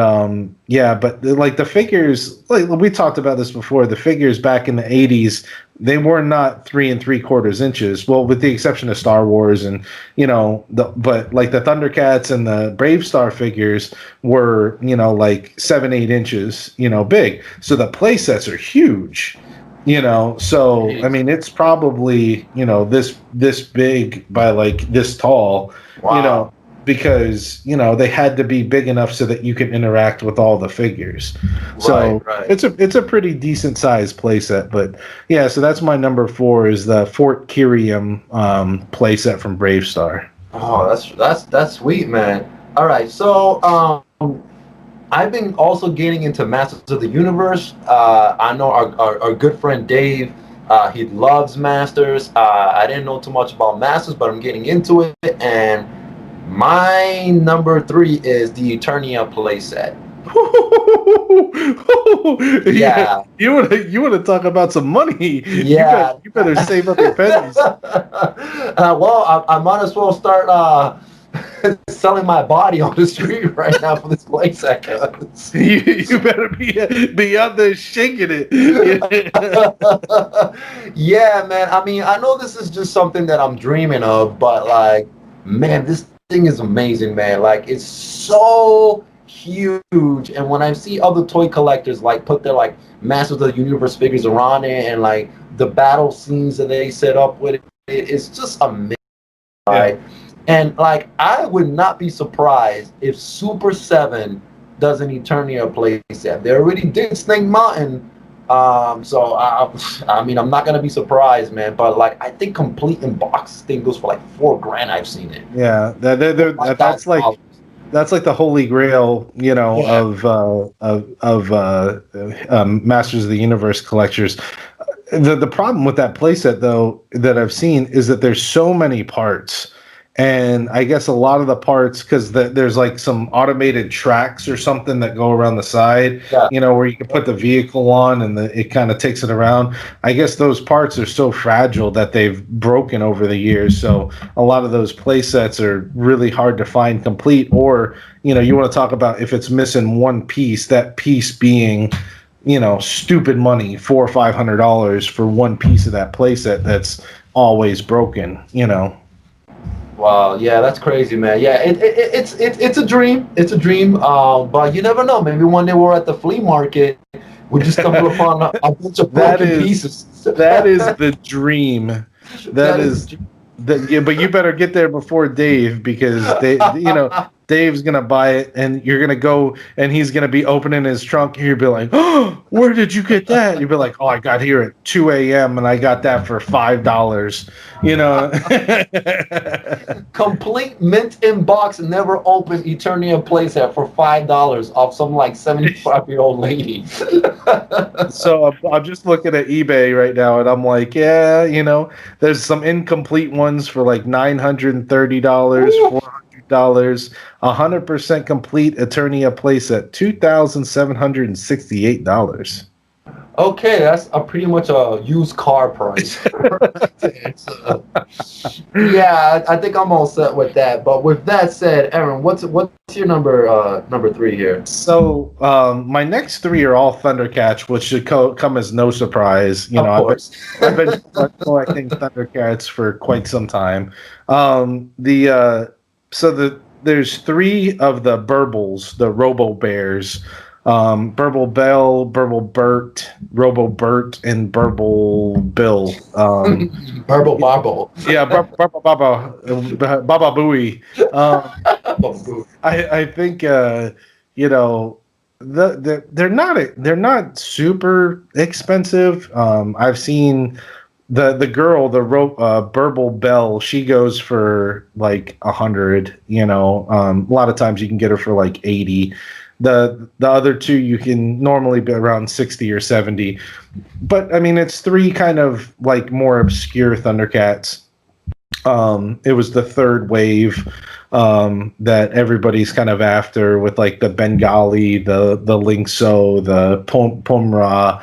Speaker 3: yeah. But like the figures, like we talked about this before. The figures back in the '80s, they were not 3 3/4 inches. Well, with the exception of Star Wars and but like the Thundercats and the Brave Star figures were like 7 8 inches big. So the play sets are huge. So I mean, it's probably this big by like this tall.
Speaker 1: Wow.
Speaker 3: Because they had to be big enough so that you can interact with all the figures. So
Speaker 1: Right.
Speaker 3: it's a pretty decent sized playset. But yeah, so that's my number 4 is the Fort Kirium playset from Brave Star.
Speaker 1: Oh, that's sweet, man. All right. So I've been also getting into Masters of the Universe. I know our good friend Dave, he loves Masters. I didn't know too much about Masters, but I'm getting into it. And my number 3 is the Eternia playset.
Speaker 3: Yeah,
Speaker 1: Yeah,
Speaker 3: you want to talk about some money?
Speaker 1: yeah.
Speaker 3: You better save up your pennies.
Speaker 1: Well, I might as well start selling my body on the street right now for this playset. 'Cause
Speaker 3: You better be out there shaking it.
Speaker 1: yeah, man. I mean, I know this is just something that I'm dreaming of, but like, man, this thing is amazing, man. Like, it's so huge. And when I see other toy collectors like put their like Masters of the Universe figures around it, and like the battle scenes that they set up with it, it's just amazing.
Speaker 3: Yeah.
Speaker 1: Right? And like, I would not be surprised if Super 7 does an Eternia playset. They already did Snake Mountain. So I mean, I'm not gonna be surprised, man. But like, I think complete in box thing goes for like $4,000. I've seen it.
Speaker 3: Yeah,
Speaker 1: $5,000.
Speaker 3: that's like the holy grail,
Speaker 1: Yeah.
Speaker 3: of Masters of the Universe collectors. The problem with that playset, though, that I've seen is that there's so many parts, and I guess a lot of the parts, because there's like some automated tracks or something that go around the side,
Speaker 1: Yeah.
Speaker 3: where you can put the vehicle on and it kind of takes it around. I guess those parts are so fragile that they've broken over the years. So a lot of those play sets are really hard to find complete, or, you want to talk about if it's missing one piece, that piece being, stupid money, $400 or $500 for one piece of that playset that's always broken.
Speaker 1: Wow, yeah, that's crazy, man. Yeah, it's a dream. It's a dream. But you never know. Maybe one day we're at the flea market, we just stumble upon a bunch of broken pieces.
Speaker 3: That is the dream.
Speaker 1: That
Speaker 3: is yeah, but you better get there before Dave, because Dave's gonna buy it, and you're gonna go, and he's gonna be opening his trunk, and you'll be like, "Oh, where did you get that?" You'll be like, "Oh, I got here at 2 a.m. and I got that for $5."
Speaker 1: complete mint in box, never open Eternia playset for $5 off some like 75-year-old lady.
Speaker 3: So I'm just looking at eBay right now, and I'm like, yeah, there's some incomplete ones for like $930, $400, 100% complete Eternia playset, $2,768.
Speaker 1: Okay, that's pretty much a used car price. Yeah, I think I'm all set with that. But with that said, Aaron, what's your number 3 here?
Speaker 3: So my next 3 are all Thundercats, which should come as no surprise.
Speaker 1: Of course.
Speaker 3: I've been collecting Thundercats for quite some time. There's 3 of the Burbles, the Robo Bears. Burble Bell, Burble Bert, Robo Bert, and Burble Bill.
Speaker 1: Burble Barble.
Speaker 3: Yeah, Baba Booey. I think they're not super expensive. I've seen the girl, Burble Bell, she goes for like 100. A lot of times you can get her for like 80. The other 2 you can normally be around 60 or 70. But I mean, it's 3 kind of like more obscure Thundercats. It was the 3rd wave that everybody's kind of after, with like the Bengali, the Linkso, the Pomra,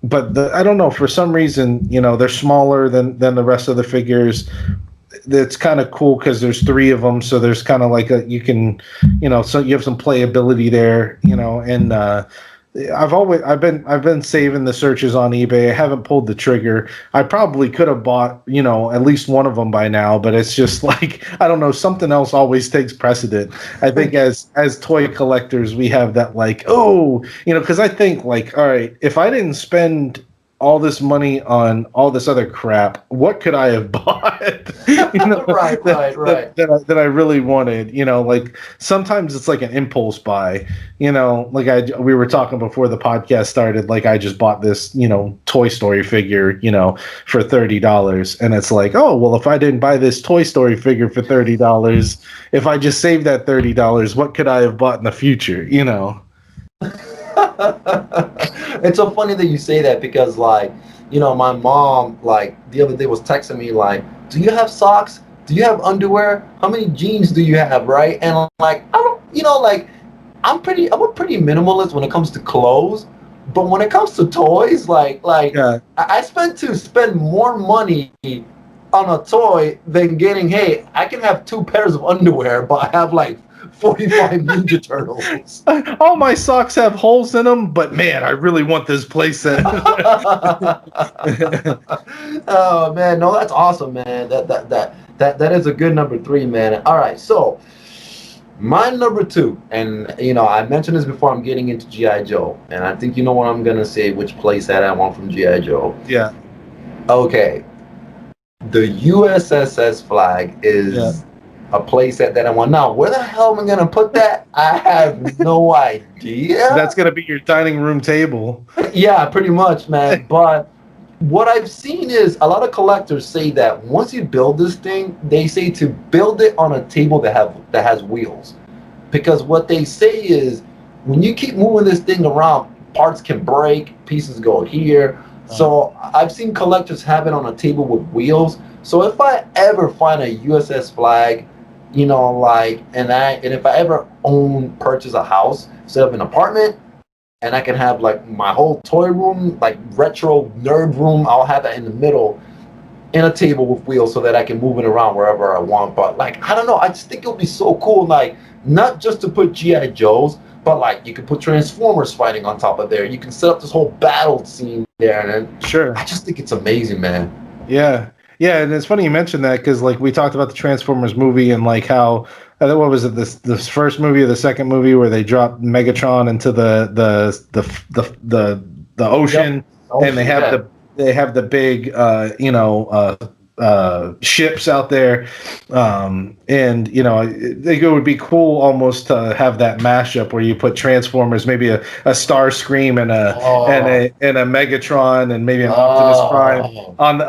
Speaker 3: but I don't know, for some reason, they're smaller than the rest of the figures. It's kind of cool because there's 3 of them, so there's kind of like you can, so you have some playability there, and I've been saving the searches on eBay. I haven't pulled the trigger. I probably could have bought, at least one of them by now, but it's just like, I don't know, something else always takes precedent. I think as toy collectors, we have that like, oh, because I think like, all right, if I didn't spend all this money on all this other crap. What could I have bought?
Speaker 1: Right.
Speaker 3: That I really wanted. Like sometimes it's like an impulse buy. Like we were talking before the podcast started. Like I just bought this, Toy Story figure, for $30, and it's like, oh well, if I didn't buy this Toy Story figure for $30, if I just saved that $30, what could I have bought in the future?
Speaker 1: It's so funny that you say that because, like, my mom, like, the other day was texting me, like, do you have socks? Do you have underwear? How many jeans do you have, right? And I'm like, I don't, like, I'm a pretty minimalist when it comes to clothes, but when it comes to toys,
Speaker 3: Yeah.
Speaker 1: I spend more money on a toy than getting, hey, I can have 2 pairs of underwear, but I have like 45 Ninja Turtles.
Speaker 3: All my socks have holes in them, but man, I really want this playset.
Speaker 1: Oh man, no, that's awesome, man. That is a good number 3, man. All right, so my number 2, and I mentioned this before. I'm getting into GI Joe, and I think you know what I'm gonna say. Which playset I want from GI Joe?
Speaker 3: Yeah.
Speaker 1: Okay, the USSS flag is a playset that I want. Now, where the hell am I gonna put that? I have no idea.
Speaker 3: That's gonna be your dining room table.
Speaker 1: Yeah, pretty much, man. But what I've seen is a lot of collectors say that once you build this thing, they say to build it on a table that has wheels, because what they say is when you keep moving this thing around, parts can break, pieces go here. So I've seen collectors have it on a table with wheels. So if I ever find a USS flag, and if I ever purchase a house instead of an apartment, and I can have like my whole toy room, like retro nerd room, I'll have that in the middle in a table with wheels so that I can move it around wherever I want. But like, I don't know, I just think it'll be so cool, like not just to put GI Joes, but like you can put Transformers fighting on top of there. You can set up this whole battle scene there, and then
Speaker 3: Sure.
Speaker 1: I just think it's amazing, man.
Speaker 3: Yeah. Yeah, and it's funny you mentioned that because like we talked about the Transformers movie and like how what was it, this first movie or the second movie where they dropped Megatron into the ocean,
Speaker 1: Yep.
Speaker 3: and they have the big ships out there, and I think it would be cool almost to have that mashup where you put Transformers, maybe a Starscream and a Megatron and maybe an Optimus Prime on the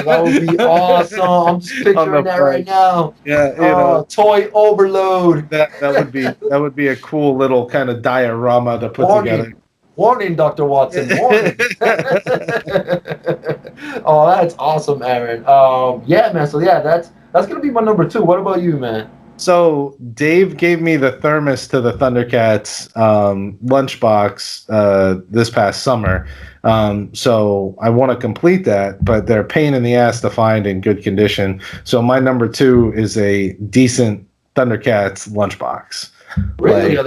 Speaker 1: that would be awesome. I'm just picturing that right now.
Speaker 3: Yeah,
Speaker 1: toy overload.
Speaker 3: that would be a cool little kind of diorama to put together.
Speaker 1: Warning, Dr. Watson. Warning. Oh, that's awesome, Aaron. Yeah, man. So yeah, that's gonna be my number 2. What about you, man?
Speaker 3: So Dave gave me the thermos to the Thundercats lunchbox this past summer. So I want to complete that, but they're a pain in the ass to find in good condition. So my number 2 is a decent Thundercats lunchbox.
Speaker 1: Really? Are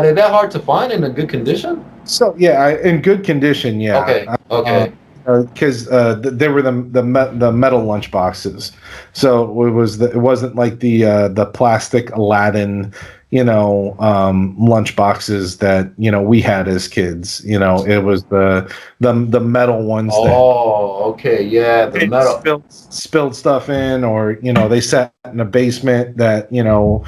Speaker 1: they that hard to find in a good condition?
Speaker 3: So yeah, in good condition, yeah.
Speaker 1: Okay.
Speaker 3: Because they were the metal lunch boxes, so it wasn't like the plastic Aladdin lunch boxes that we had as kids. It was the metal ones.
Speaker 1: Okay, yeah, the metal
Speaker 3: spilled stuff in, or they sat in a basement that didn't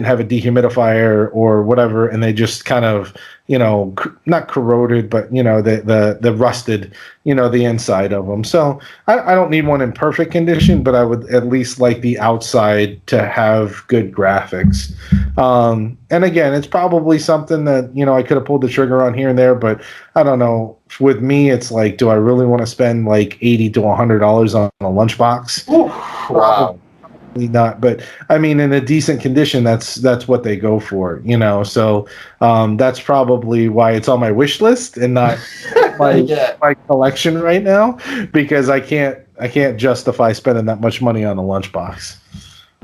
Speaker 3: have a dehumidifier or whatever, and they just kind of not corroded, but the rusted the inside of them. So I don't need one in perfect condition, but I would at least like the outside to have good graphics. And again, it's probably something that I could have pulled the trigger on here and there, but I don't know. With me, it's like, do I really want to spend like $80 to $100 on a lunchbox?
Speaker 1: Wow.
Speaker 3: Probably not, but I mean, in a decent condition, that's what they go for, So that's probably why it's on my wish list and not my collection right now, because I can't justify spending that much money on a lunchbox.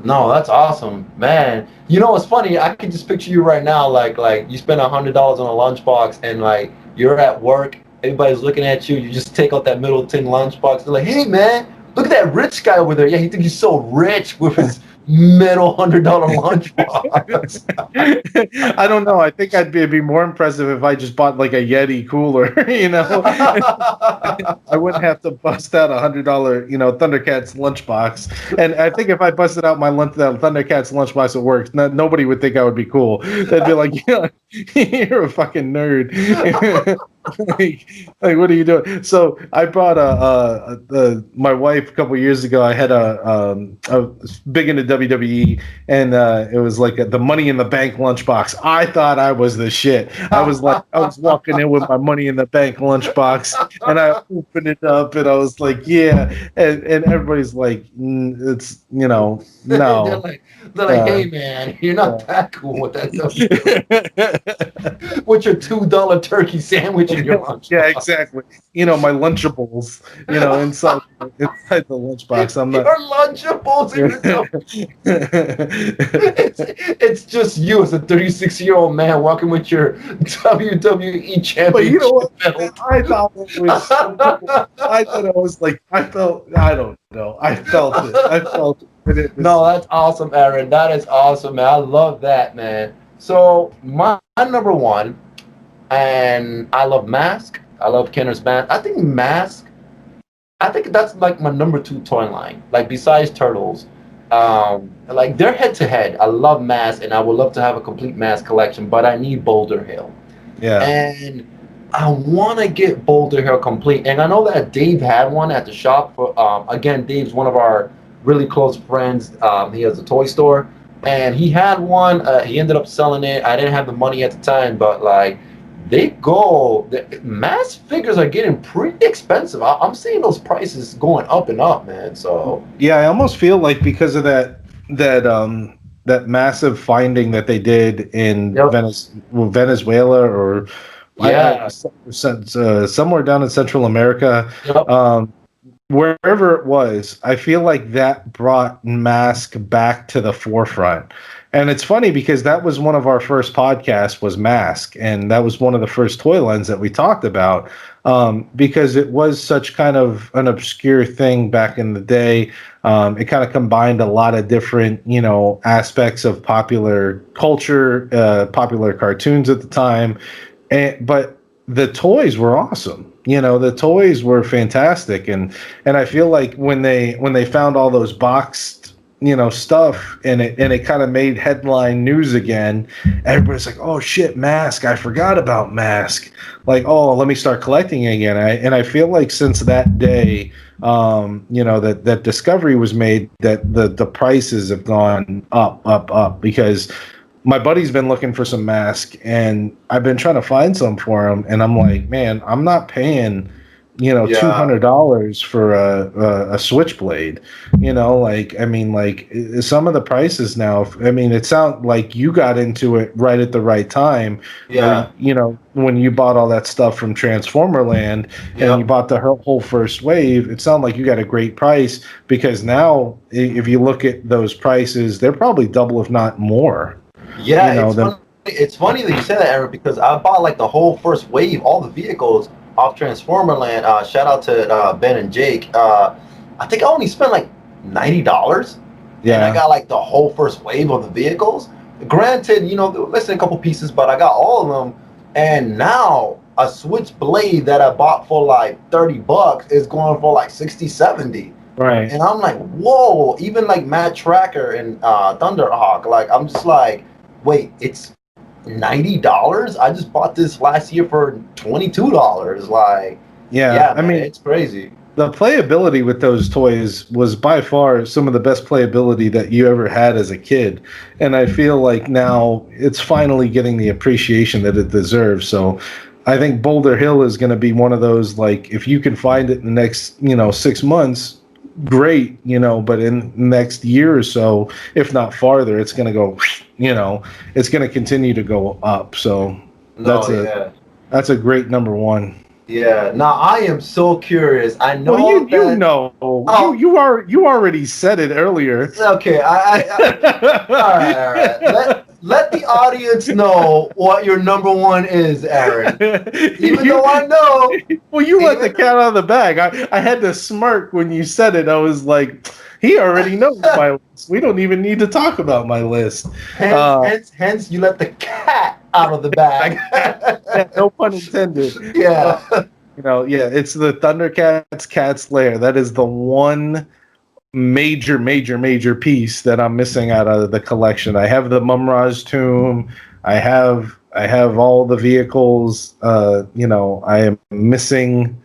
Speaker 1: No, that's awesome, man. What's funny? I can just picture you right now, like you spend $100 on a lunchbox, and like you're at work, everybody's looking at you. You just take out that middle tin lunchbox. They're like, "Hey, man, look at that rich guy over there. Yeah, he thinks he's so rich with his metal $100 lunchbox.
Speaker 3: I don't know. I think it'd be more impressive if I just bought like a Yeti cooler. I wouldn't have to bust out $100, Thundercats lunchbox. And I think if I busted out my Thundercats lunchbox at work, nobody would think I would be cool. They'd be like, "Yeah, you're a fucking nerd." like, what are you doing? So I bought my wife a couple years ago. I had a big into WWE, and it was like the Money in the Bank lunchbox. I thought I was the shit. I was walking in with my Money in the Bank lunchbox, and I opened it up, and I was like, yeah, and everybody's like, it's no.
Speaker 1: they're like, hey man, you're not that cool with that with your $2 turkey sandwich in your lunch.
Speaker 3: Yeah, exactly. My Lunchables, inside the lunchbox. I'm not.
Speaker 1: Your Lunchables in it's just you as a 36-year-old man walking with your WWE championship
Speaker 3: But you know what?
Speaker 1: belt.
Speaker 3: I thought it was. I thought it was like. I felt. I don't know. I felt it.
Speaker 1: No, that's awesome, Aaron. That is awesome, man. I love that, man. So my number one, and I love Mask. I love Kenner's Mask. I think that's like my number two toy line. Like besides Turtles, like they're head to head. I love Mask, and I would love to have a complete Mask collection, but I need Boulder Hill. Yeah. And I want to get Boulder Hill complete, and I know that Dave had one at the shop. For again, Dave's one of our really close friends. He has a toy store, and he had one. He ended up selling it. I didn't have the money at the time, but like the mass figures are getting pretty expensive. I'm seeing those prices going up and up, man. So
Speaker 3: yeah, I almost feel like because of that massive finding that they did in Venezuela or somewhere down in Central America. Yep. Wherever it was, I feel like that brought Mask back to the forefront. And it's funny because that was one of our first podcasts was Mask. And that was one of the first toy lines that we talked about because it was such kind of an obscure thing back in the day. It kind of combined a lot of different, aspects of popular culture, popular cartoons at the time. But the toys were awesome. The toys were fantastic, and I feel like when they found all those boxed, stuff, and it kind of made headline news again. Everybody's like, "Oh shit, Mask! I forgot about Mask." Like, "Oh, let me start collecting again." I feel like since that day, that discovery was made, that the prices have gone up because my buddy's been looking for some Mask, and I've been trying to find some for him, and I'm like, man, I'm not paying, $200 for a Switchblade. Some of the prices now. It sounds like you got into it right at the right time. Yeah. When you bought all that stuff from Transformer Land, and you bought the whole first wave, it sounded like you got a great price, because now if you look at those prices, they're probably double, if not more.
Speaker 1: Yeah, it's funny that you said that, Aaron, because I bought like the whole first wave, all the vehicles off Transformer Land. Shout out to Ben and Jake. I think I only spent like $90. Yeah. And I got like the whole first wave of the vehicles. Granted, they were missing a couple pieces, but I got all of them. And now a Switchblade that I bought for like $30 is going for like 60, 70. Right. And I'm like, whoa, even like Matt Tracker and Thunderhawk, like I'm just like, wait, it's $90? I just bought this last year for $22. Like, yeah, man, it's crazy.
Speaker 3: The playability with those toys was by far some of the best playability that you ever had as a kid. And I feel like now it's finally getting the appreciation that it deserves. So I think Boulder Hill is going to be one of those, like, if you can find it in the next, 6 months, great, but in next year or so, if not farther, it's going to go, it's going to continue to go up. So that's a great number one.
Speaker 1: Yeah. Now I am so curious. I
Speaker 3: Well,
Speaker 1: know
Speaker 3: you
Speaker 1: that.
Speaker 3: know,
Speaker 1: Oh,
Speaker 3: you already said it earlier.
Speaker 1: okay. All right. All right. Let the audience know what your number one is, Aaron. Even though I know.
Speaker 3: Well, you let the
Speaker 1: Even.
Speaker 3: cat out of the bag. I had to smirk when you said it. I was like, he already knows my list. We don't even need to talk about my list.
Speaker 1: Hence, you let the cat out of the bag.
Speaker 3: Yeah, no pun intended.
Speaker 1: Yeah.
Speaker 3: Yeah, it's the Thundercats Cat's Lair. That is the one major piece that I'm missing out of the collection. I have the Mumra's tomb. I have all the vehicles. I am missing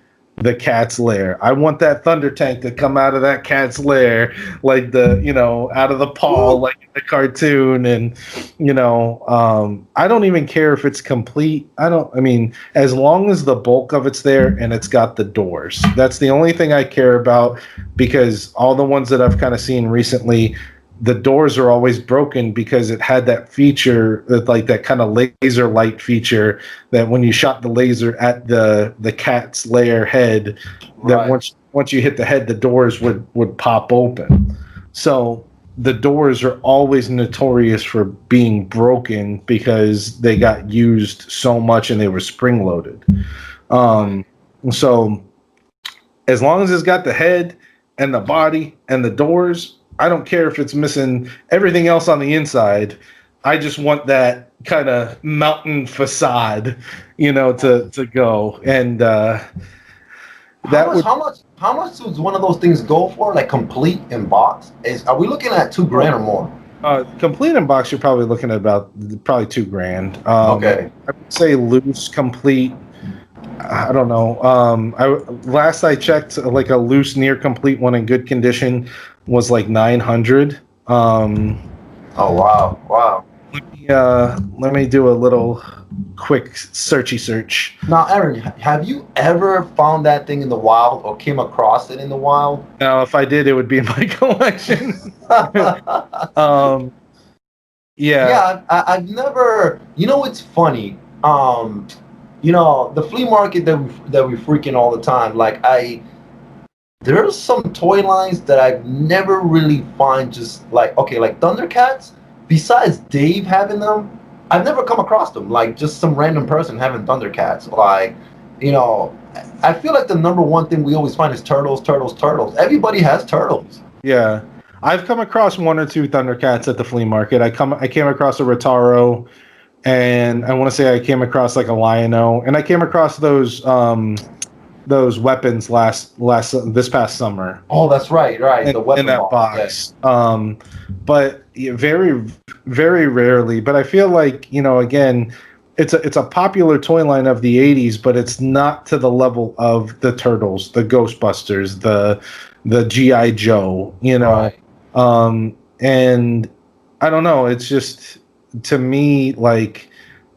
Speaker 3: the cat's lair. I want that thunder tank to come out of that cat's lair, like out of the paw, like in the cartoon. And I don't even care if it's complete. I mean, as long as the bulk of it's there and it's got the doors. That's the only thing I care about, because all the ones that I've kind of seen recently, the doors are always broken because it had that feature, that kind of laser light feature, that when you shot the laser at the cat's lair head, that
Speaker 1: Right.
Speaker 3: once you hit the head, the doors would pop open. So the doors are always notorious for being broken because they got used so much and they were spring loaded. So as long as it's got the head and the body and the doors, I don't care if it's missing everything else on the inside. I just want that kind of mountain facade, to go. And
Speaker 1: How much does one of those things go for? Like complete in box? Are we looking at $2,000 or more?
Speaker 3: Complete in box, you're probably looking at about probably $2,000.
Speaker 1: Okay.
Speaker 3: I would say loose complete. I don't know. Last I checked, like a loose near complete one in good condition was like 900.
Speaker 1: Oh wow.
Speaker 3: Let me do a little quick searchy search.
Speaker 1: Now, Aaron, have you ever found that thing in the wild or came across it in the wild?
Speaker 3: Now, if I did, it would be in my collection. Yeah.
Speaker 1: Yeah, I've never. You know, it's funny. The flea market that we freaking all the time. Like there's some toy lines that I've never really find just like okay, like Thundercats. Besides Dave having them, I've never come across them. Like just some random person having Thundercats. Like, I feel like the number one thing we always find is turtles. Everybody has turtles.
Speaker 3: Yeah. I've come across one or two Thundercats at the flea market. I came across a Rotaro, and I want to say I came across like a Lion-O, and I came across those weapons this past summer.
Speaker 1: Oh, that's right. The weapon
Speaker 3: in that box.
Speaker 1: Yeah.
Speaker 3: But very, very rarely. But I feel like again, it's a popular toy line of the '80s, but it's not to the level of the Turtles, the Ghostbusters, the GI Joe.
Speaker 1: Right.
Speaker 3: And I don't know. It's just, to me, like,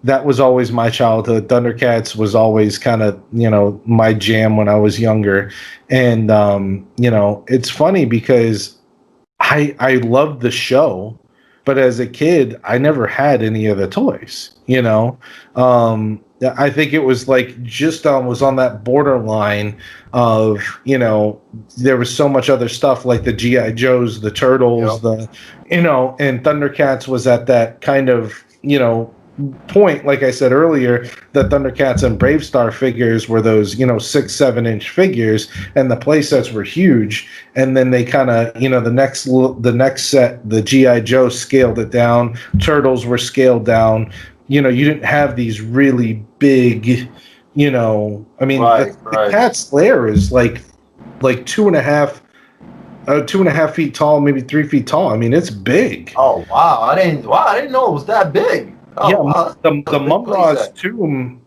Speaker 3: that was always my childhood. Thundercats was always kind of, my jam when I was younger. And, it's funny because I loved the show, but as a kid, I never had any of the toys, I think it was like just was on that borderline of, there was so much other stuff like the GI Joes, the Turtles,
Speaker 1: Yep.
Speaker 3: And Thundercats was at that kind of, point, like I said earlier, the Thundercats and Brave Star figures were those 6-7 inch figures, and the play sets were huge. And then they kind of the next set, the GI Joe scaled it down, Turtles were scaled down. You didn't have these really big, I mean,
Speaker 1: Right.
Speaker 3: the Cat's Lair is like 2.5 feet tall, maybe 3 feet tall. I mean, it's big.
Speaker 1: Oh wow! I didn't know it was that big. Oh,
Speaker 3: Yeah,
Speaker 1: wow.
Speaker 3: the Mumra's tomb,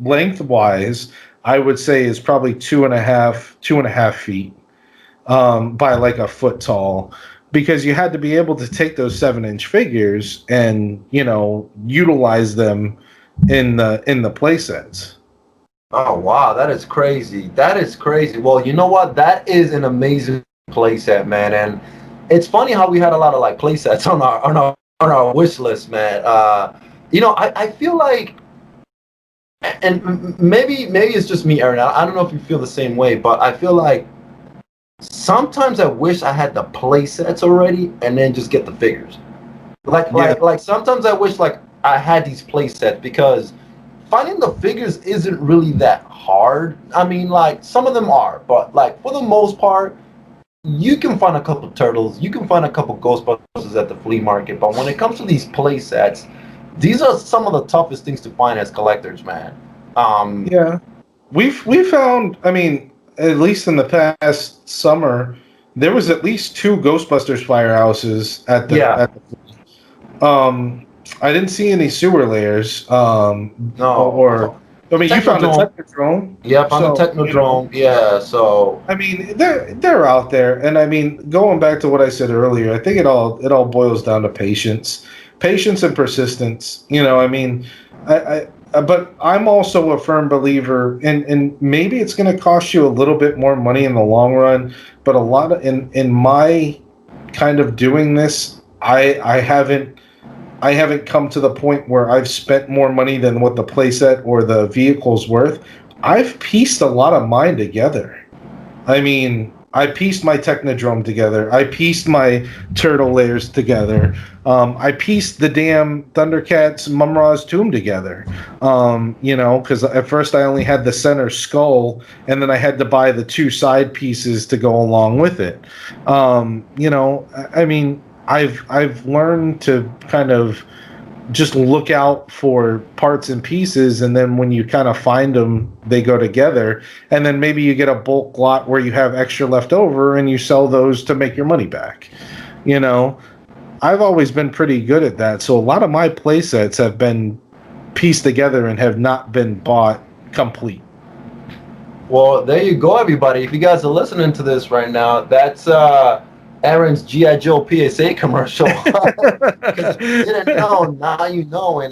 Speaker 3: lengthwise, I would say is probably 2.5 feet, by like a foot tall, because you had to be able to take those 7-inch figures and utilize them in the play sets.
Speaker 1: Oh wow, that is crazy. Well, you know what? That is an amazing playset, man. And it's funny how we had a lot of like playsets on our wish list, man. I feel like and maybe it's just me, Aaron. I don't know if you feel the same way, but I feel like sometimes I wish I had the play sets already and then just get the figures.
Speaker 3: Yeah,
Speaker 1: Like sometimes I wish like I had these play sets because finding the figures isn't really that hard. I mean, like some of them are, but like for the most part, you can find a couple turtles, you can find a couple Ghostbusters at the flea market. But when it comes to these play sets, these are some of the toughest things to find as collectors, man. Um,
Speaker 3: yeah. We found, I mean, at least in the past summer, there was at least two Ghostbusters firehouses at the
Speaker 1: yeah,
Speaker 3: at the I didn't see any sewer layers. Or
Speaker 1: no,
Speaker 3: I mean, you found a
Speaker 1: Technodrome.
Speaker 3: Technodrome,
Speaker 1: Yeah, on the
Speaker 3: so you know.
Speaker 1: Technodrome. Yeah, so
Speaker 3: I mean, they're out there, and I mean, going back to what I said earlier, I think it all boils down to patience and persistence. You know, I mean, but I'm also a firm believer, and maybe it's going to cost you a little bit more money in the long run, but a lot of in my kind of doing this, I haven't come to the point where I've spent more money than what the playset or the vehicle's worth. I've pieced a lot of mine together. I mean, I pieced my Technodrome together. I pieced my Turtle layers together. I pieced the damn Thundercats Mumra's tomb together. Because at first I only had the center skull, and then I had to buy the two side pieces to go along with it. I mean, I've learned to kind of just look out for parts and pieces, and then when you kind of find them, they go together, and then maybe you get a bulk lot where you have extra left over and you sell those to make your money back. you know I've always been pretty good at that, so a lot of my play sets have been pieced together and have not been bought complete.
Speaker 1: well, there you go, everybody. If you guys are listening to this right now, that's Aaron's GI Joe PSA commercial. Because if you didn't know, now you know, and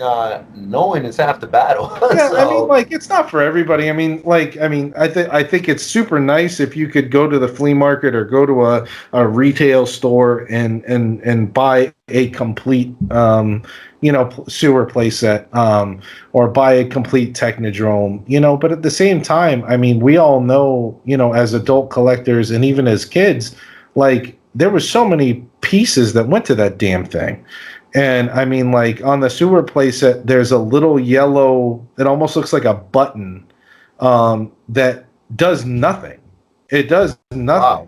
Speaker 1: knowing is half the battle.
Speaker 3: Yeah, I mean,
Speaker 1: So
Speaker 3: like, it's not for everybody. I think it's super nice if you could go to the flea market or go to a retail store and buy a complete sewer playset, or buy a complete Technodrome. But at the same time, I mean, we all know, as adult collectors and even as kids, like, there was so many pieces that went to that damn thing. And I mean, like, on the sewer playset, there's a little yellow. It almost looks like a button, that does nothing. It does
Speaker 1: wow.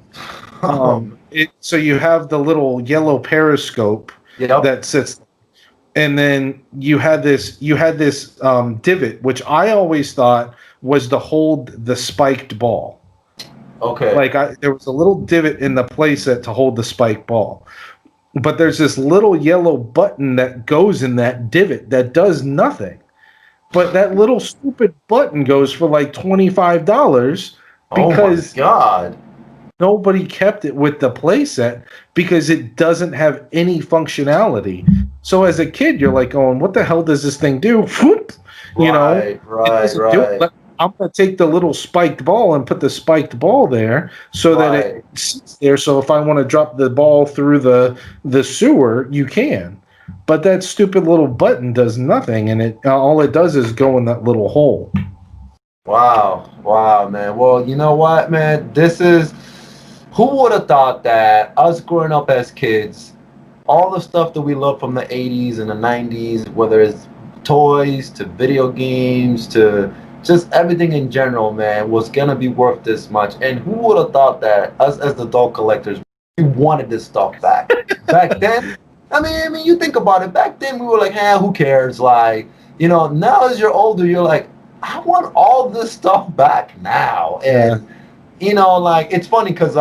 Speaker 3: nothing. So you have the little yellow periscope
Speaker 1: Yep.
Speaker 3: that sits, and then you had this divot, which I always thought was to hold the spiked ball.
Speaker 1: Okay.
Speaker 3: Like, there was a little divot in the playset to hold the spiked ball. But there's this little yellow button that goes in that divot that does nothing. But that little stupid button goes for like $25
Speaker 1: Oh my
Speaker 3: because
Speaker 1: God.
Speaker 3: nobody kept it with the playset because it doesn't have any functionality. So as a kid, you're like going, what the hell does this thing do? Whoop!
Speaker 1: Right.
Speaker 3: It
Speaker 1: Right.
Speaker 3: doesn't do it.
Speaker 1: Right.
Speaker 3: I'm going to take the little spiked ball and put the spiked ball there so that it
Speaker 1: Right.
Speaker 3: sits there. So if I want to drop the ball through the sewer, you can. But that stupid little button does nothing, and all it does is go in that little hole.
Speaker 1: Wow. Wow, man. Well, you know what, man? This is who would have thought that us growing up as kids, all the stuff that we love from the 80s and the 90s, whether it's toys to video games to just everything in general, man, was gonna be worth this much. And who would have thought that us as adult collectors, we wanted this stuff back? Back then, I mean, you think about it. Back then, we were like, who cares? Like, now as you're older, you're like, I want all this stuff back now.
Speaker 3: Yeah.
Speaker 1: And like it's funny because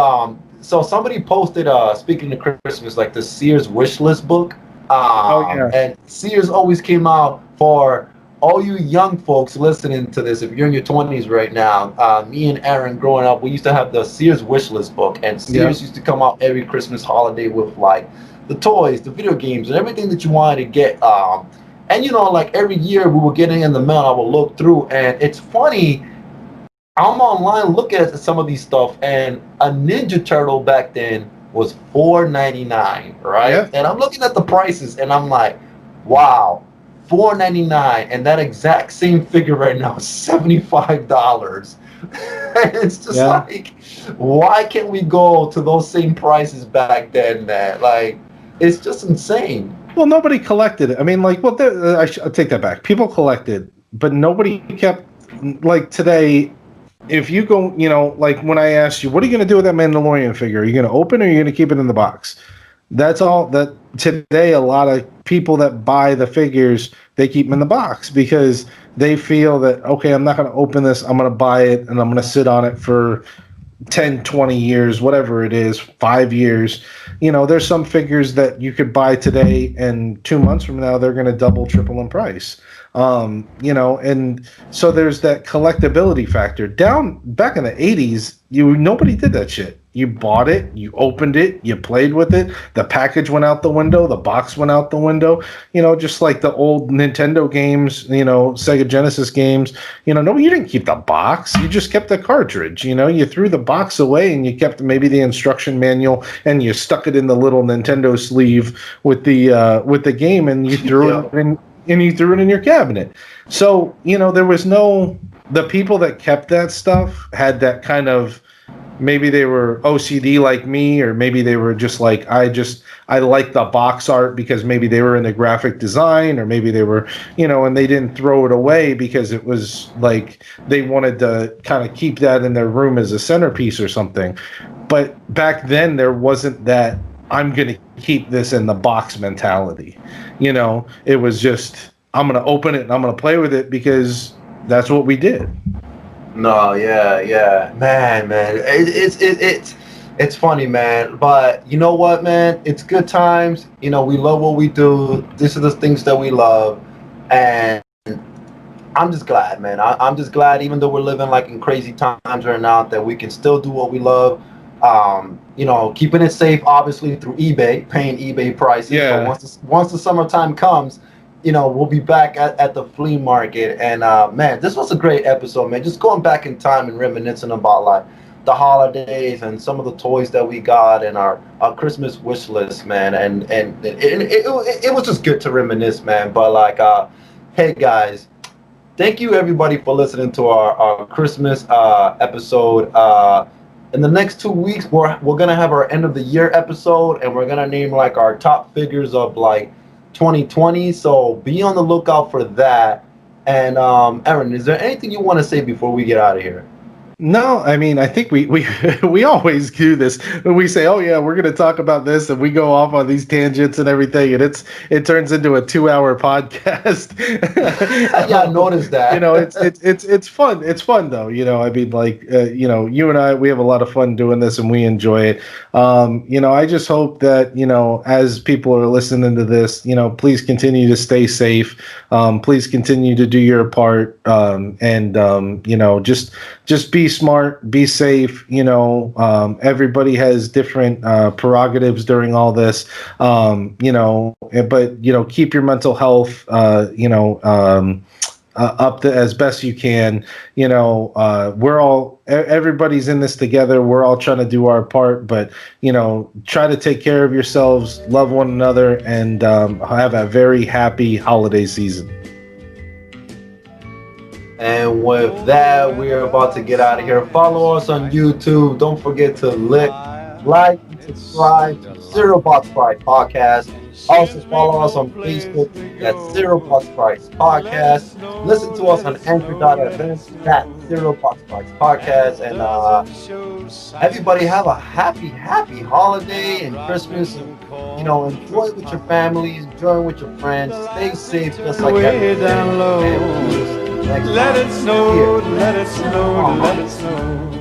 Speaker 1: so somebody posted speaking of Christmas, like the Sears wish list book.
Speaker 3: Oh yeah.
Speaker 1: And Sears always came out for all you young folks listening to this. If you're in your 20s right now, me and Aaron growing up, we used to have the Sears wish list book, and Sears used to come out every Christmas holiday with like the toys, the video games, and everything that you wanted to get. And like every year we were getting in the mail, I will look through, and it's funny. I'm online looking at some of these stuff, and a Ninja Turtle back then was $4.99, right?
Speaker 3: Yeah.
Speaker 1: And I'm looking at the prices, and I'm like, wow, $4.99, and that exact same figure right now is $75. And it's just like, why can't we go to those same prices back then, man? Like, it's just insane.
Speaker 3: Well, nobody collected it. I mean, like, well, I'll take that back. People collected, but nobody kept, like, today, if you go, you know, like when I asked you, what are you going to do with that Mandalorian figure? Are you going to open it or are you going to keep it in the box? That's all that today, a lot of people that buy the figures, they keep them in the box because they feel that, okay, I'm not going to open this. I'm going to buy it and I'm going to sit on it for 10, 20 years, whatever it is, 5 years. You know, there's some figures that you could buy today and 2 months from now, they're going to double, triple in price. You know, and so there's that collectability factor. Down back in the 80s, nobody did that shit. You bought it, you opened it, you played with it. The package went out the window, the box went out the window. You know, just like the old Nintendo games, you know, Sega Genesis games. You know, no, you didn't keep the box. You just kept the cartridge. You know, you threw the box away and you kept maybe the instruction manual and you stuck it in the little Nintendo sleeve with the game and you threw it in. And you threw it in your cabinet. So, you know, the people that kept that stuff had that kind of, maybe they were OCD like me, or maybe they were just like, I like the box art because maybe they were into graphic design, or maybe they were, you know, and they didn't throw it away because it was like they wanted to kind of keep that in their room as a centerpiece or something. But back then there wasn't that, I'm going to keep this in the box mentality. You know, it was just, I'm going to open it and I'm going to play with it because that's what we did.
Speaker 1: No, yeah. Man. It's funny, man. But you know what, man? It's good times. You know, we love what we do. These are the things that we love. And I'm just glad, man. I'm just glad, even though we're living like in crazy times right now, that we can still do what we love. You know, keeping it safe, obviously, through eBay, paying eBay prices.
Speaker 3: Yeah.
Speaker 1: But once the summertime comes, you know, we'll be back at the flea market. And man, this was a great episode, man. Just going back in time and reminiscing about like the holidays and some of the toys that we got and our Christmas wish list, man. And it was just good to reminisce, man. But like, hey guys, thank you everybody for listening to our Christmas episode. In the next 2 weeks, we're gonna have our end of the year episode, and we're gonna name like our top figures of like 2020. So be on the lookout for that. And Aaron, is there anything you want to say before we get out of here?
Speaker 3: No, I mean, I think we always do this when we say, "Oh yeah, we're going to talk about this," and we go off on these tangents and everything, and it turns into a 2-hour podcast.
Speaker 1: Yeah, I noticed that.
Speaker 3: You know, it's fun. It's fun though. You know, I mean, like you know, you and I, we have a lot of fun doing this, and we enjoy it. You know, I just hope that, you know, as people are listening to this, you know, please continue to stay safe. Please continue to do your part, and you know, just be smart, be safe. You know, everybody has different prerogatives during all this. You know, but you know, keep your mental health. You know, up to as best you can. You know, everybody's in this together. We're all trying to do our part, but you know, try to take care of yourselves, love one another, and have a very happy holiday season.
Speaker 1: And with that, we're about to get out of here. Follow us on YouTube. Don't forget to like, and subscribe to Zero Box Price Podcast. Also follow us on Facebook at Zero Box Price Podcast. Listen to us on Anchor.fm at Zero Box Price Podcast. And everybody have a happy holiday and Christmas. And, you know, enjoy it with your family, enjoy it with your friends. Stay safe, just like everything.
Speaker 2: Down low. Let it snow, let it snow, let it snow.